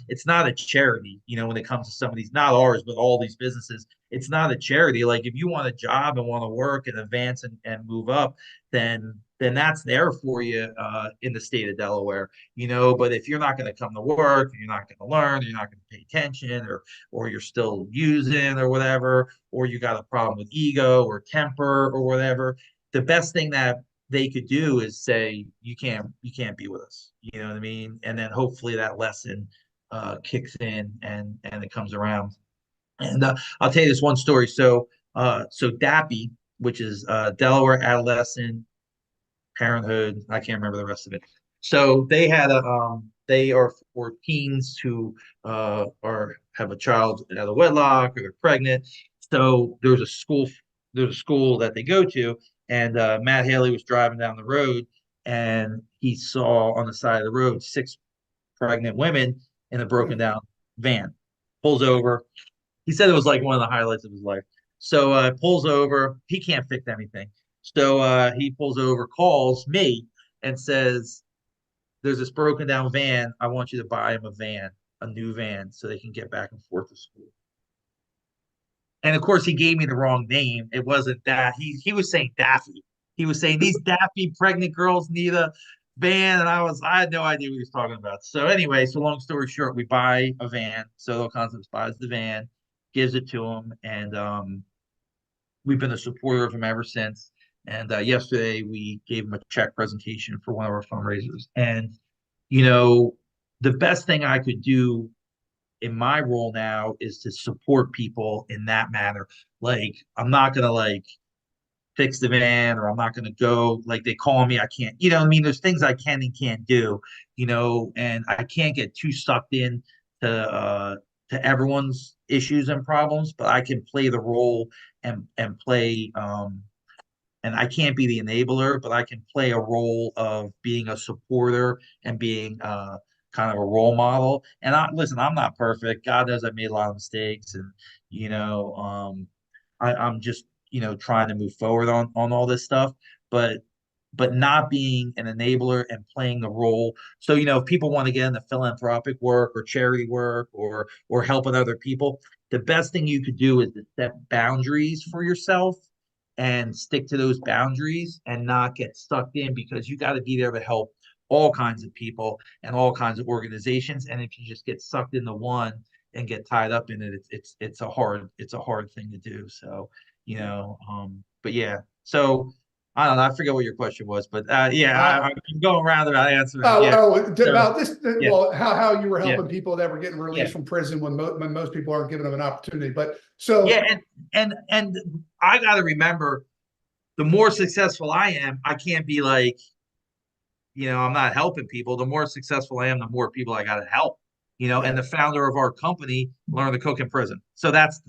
It's not a charity, when it comes to some of these, not ours, but all these businesses, it's not a charity. Like if you want a job and want to work and advance and move up, then that's there for you in the state of Delaware. But if you're not going to come to work, you're not going to learn, you're not going to pay attention, or you're still using or whatever, or you got a problem with ego or temper or whatever, the best thing that they could do is say you can't be with us. You know what I mean? And then hopefully that lesson kicks in and it comes around. And I'll tell you this one story. So DAPI, which is Delaware Adolescent Parenthood. I can't remember the rest of it. So they are for teens who are have a child out of wedlock or they're pregnant. So there's a school that they go to, and Matt Haley was driving down the road, and he saw on the side of the road 6 pregnant women in a broken down van. Pulls over. He said it was like one of the highlights of his life. So pulls over. He can't fix anything. So he pulls over, calls me, and says, "There's this broken down van. I want you to buy him a new van, so they can get back and forth to school." And of course, he gave me the wrong name. It wasn't that. He was saying Daffy. He was saying these Daffy pregnant girls need a van, and I had no idea what he was talking about. So anyway, so long story short, we buy a van. SoDel Concepts buys the van, gives it to him, and we've been a supporter of him ever since. And yesterday we gave him a check presentation for one of our fundraisers. And, the best thing I could do in my role now is to support people in that manner. Like, I'm not going to like fix the van, or I'm not going to go, like they call me, I can't, I mean, there's things I can and can't do, and I can't get too sucked in to everyone's issues and problems, but I can play the role and play and I can't be the enabler, but I can play a role of being a supporter and being kind of a role model. And listen, I'm not perfect. God knows I made a lot of mistakes, and you know, um, I'm just trying to move forward on all this stuff, but not being an enabler and playing the role. So if people want to get into philanthropic work or charity work or helping other people, the best thing you could do is to set boundaries for yourself and stick to those boundaries and not get sucked in, because you got to be there to help all kinds of people and all kinds of organizations. And if you just get sucked into one and get tied up in it, it's a hard thing to do. So, but yeah. So I don't know. I forget what your question was, but yeah, Uh, I'm going around about answering. Oh, Yeah. So about this. yeah, Well, how you were yeah, helping people that were getting yeah, released from prison when most people aren't giving them an opportunity. But so yeah. And I got to remember, the more successful I am, I can't be like, I'm not helping people. The more successful I am, the more people I got to help. And yeah, the founder of our company learned to cook in prison. So that's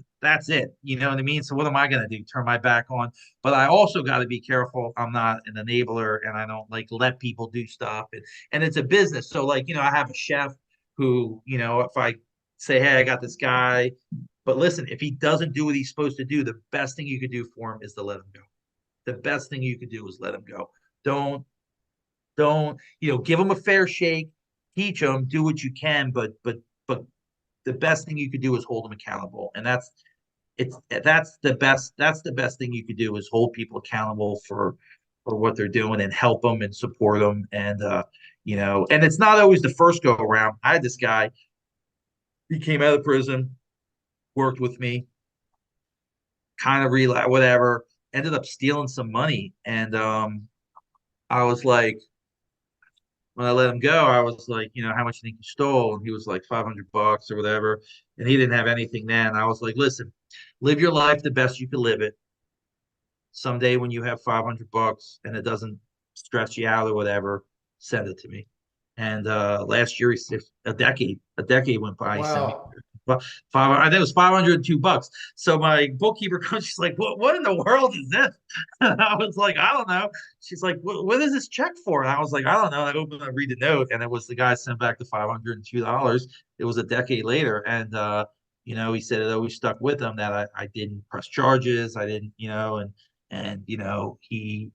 it. You know what I mean? So what am I going to do? Turn my back on? But I also got to be careful. I'm not an enabler, and I don't like let people do stuff. And it's a business. So like, I have a chef who, if I say, hey, I got this guy, but listen, if he doesn't do what he's supposed to do, the best thing you could do for him is to let him go. The best thing you could do is let him go. Don't give them a fair shake, teach them, do what you can, but the best thing you could do is hold them accountable. And that's the best thing you could do, is hold people accountable for what they're doing and help them and support them. And and it's not always the first go around. I had this guy, he came out of prison, worked with me, kind of relapse, whatever, ended up stealing some money. And I was like, when I let him go, I was like, how much you think you stole? And he was like $500 or whatever. And he didn't have anything then. I was like, listen, live your life the best you can live it. Someday when you have $500 and it doesn't stress you out or whatever, send it to me. And last year, a decade went by. He sent me wow. I think it was $502. So my bookkeeper comes, she's like, what in the world is this? And I was like, I don't know. She's like, what is this check for? And I was like, I don't know. I opened and read the note, and it was the guy sent back the $502. It was a decade later. And he said it always stuck with him that I didn't press charges. I didn't, and he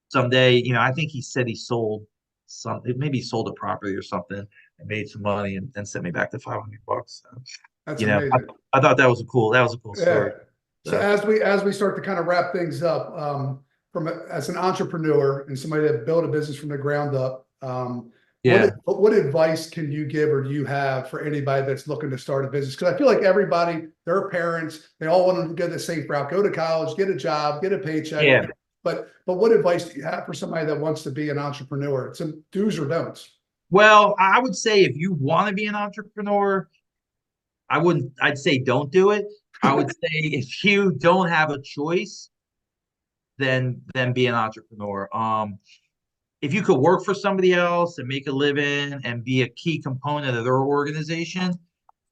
someday, I think he said he sold maybe he sold a property or something and made some money and sent me back the $500. So, That's you know, I, amazing. I thought that was a cool Yeah. story. So So as we start to kind of wrap things up, as an entrepreneur and somebody that built a business from the ground up, yeah, what advice can you give, or do you have for anybody that's looking to start a business? Because I feel like everybody, their parents, they all want them to go the safe route, go to college, get a job, get a paycheck. yeah. But what advice do you have for somebody that wants to be an entrepreneur? Some do's or don'ts. Well, I would say if you want to be an entrepreneur, I'd say don't do it. I would say if you don't have a choice, then be an entrepreneur. If you could work for somebody else and make a living and be a key component of their organization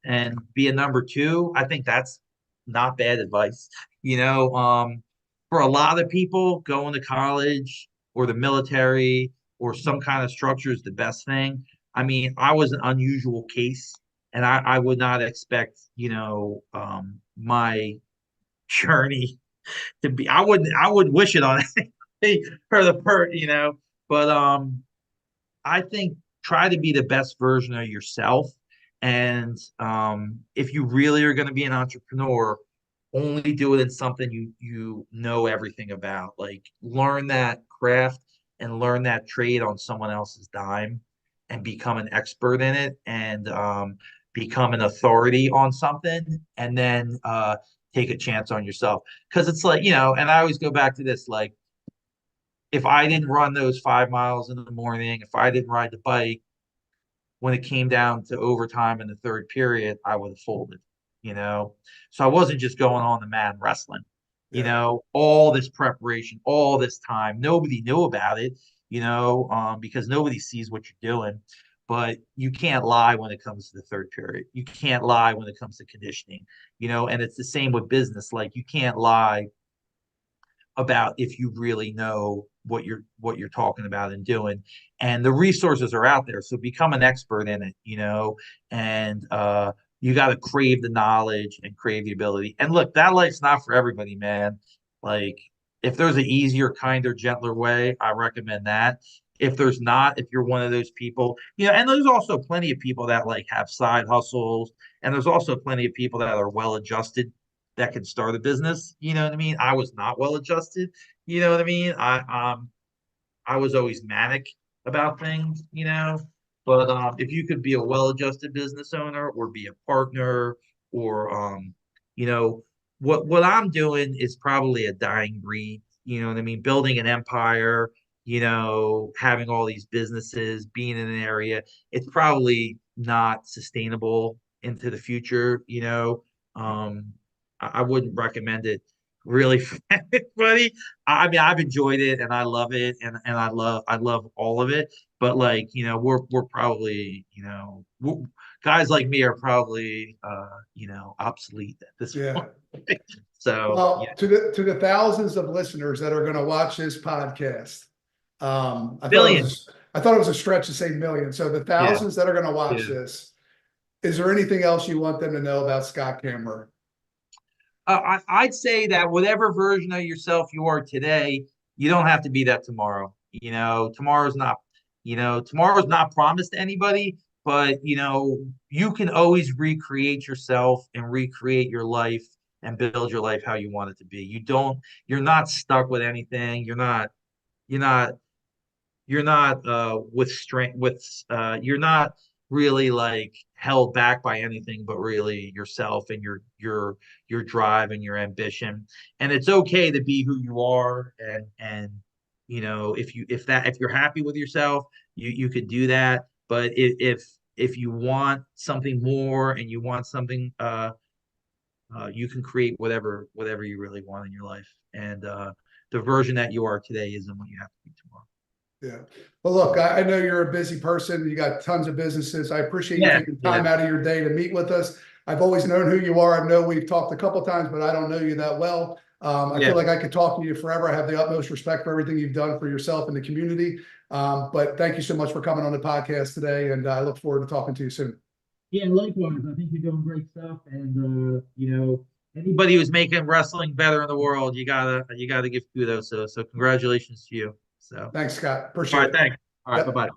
and be a number two, I think that's not bad advice. For a lot of people, going to college or the military or some kind of structure is the best thing. I mean, I was an unusual case, and I would not expect, my journey to be. I would wish it on anybody for the but I think try to be the best version of yourself. And if you really are going to be an entrepreneur, only do it in something you know everything about. Like, learn that craft and learn that trade on someone else's dime, and become an expert in it, and become an authority on something, and then take a chance on yourself. Because it's like, and I always go back to this, like, if I didn't run those 5 miles in the morning, if I didn't ride the bike, when it came down to overtime in the third period, I would have folded, you know. So I wasn't just going on the mat and wrestling, Yeah. all this preparation, all this time. Nobody knew about it, because nobody sees what you're doing. But you can't lie when it comes to the third period. You can't lie when it comes to conditioning, and it's the same with business. Like you can't lie about if you really know what you're talking about and doing, and the resources are out there, so become an expert in it, and you got to crave the knowledge and crave the ability. And look, that life's not for everybody, man. Like if there's an easier, kinder, gentler way, I recommend that. If there's not, if you're one of those people, and there's also plenty of people that like have side hustles, and there's also plenty of people that are well adjusted that can start a business. You know what I mean? I was not well adjusted. You know what I mean? I was always manic about things, But if you could be a well-adjusted business owner or be a partner or you know, what I'm doing is probably a dying breed, you know what I mean? Building an empire, having all these businesses, being in an area, it's probably not sustainable into the future, I wouldn't recommend it really for anybody. I mean, I've enjoyed it and I love it and I love all of it. But like, we're probably, guys like me are probably obsolete at this Yeah. point. So yeah. Well, to the thousands of listeners that are going to watch this podcast, Billion. I thought it was a stretch to say million. So the Yeah. thousands that are going to watch Yeah. this, is there anything else you want them to know about Scott Kammerer? I'd say that whatever version of yourself you are today, you don't have to be that tomorrow. Tomorrow's not promised to anybody, but you can always recreate yourself and recreate your life and build your life how you want it to be. You're not stuck with anything. You're not with strength you're not really like held back by anything but really yourself and your drive and your ambition. And it's okay to be who you are, and if you're happy with yourself, you could do that. But if you want something more and you want something, you can create whatever you really want in your life. And the version that you are today isn't what you have to be tomorrow. Yeah. Well, look, I know you're a busy person. You got tons of businesses. I appreciate you Yeah, taking time out of your day to meet with us. I've always known who you are. I know we've talked a couple of times, but I don't know you that well. I yeah. feel like I could talk to you forever. I have the utmost respect for everything you've done for yourself and the community. But thank you so much for coming on the podcast today, and I look forward to talking to you soon. Yeah, likewise. I think you're doing great stuff, and anybody who's making wrestling better in the world, you gotta give kudos. So congratulations to you. So Thanks, Scott. all Appreciate right, it. thanks. All right, bye Yep. bye.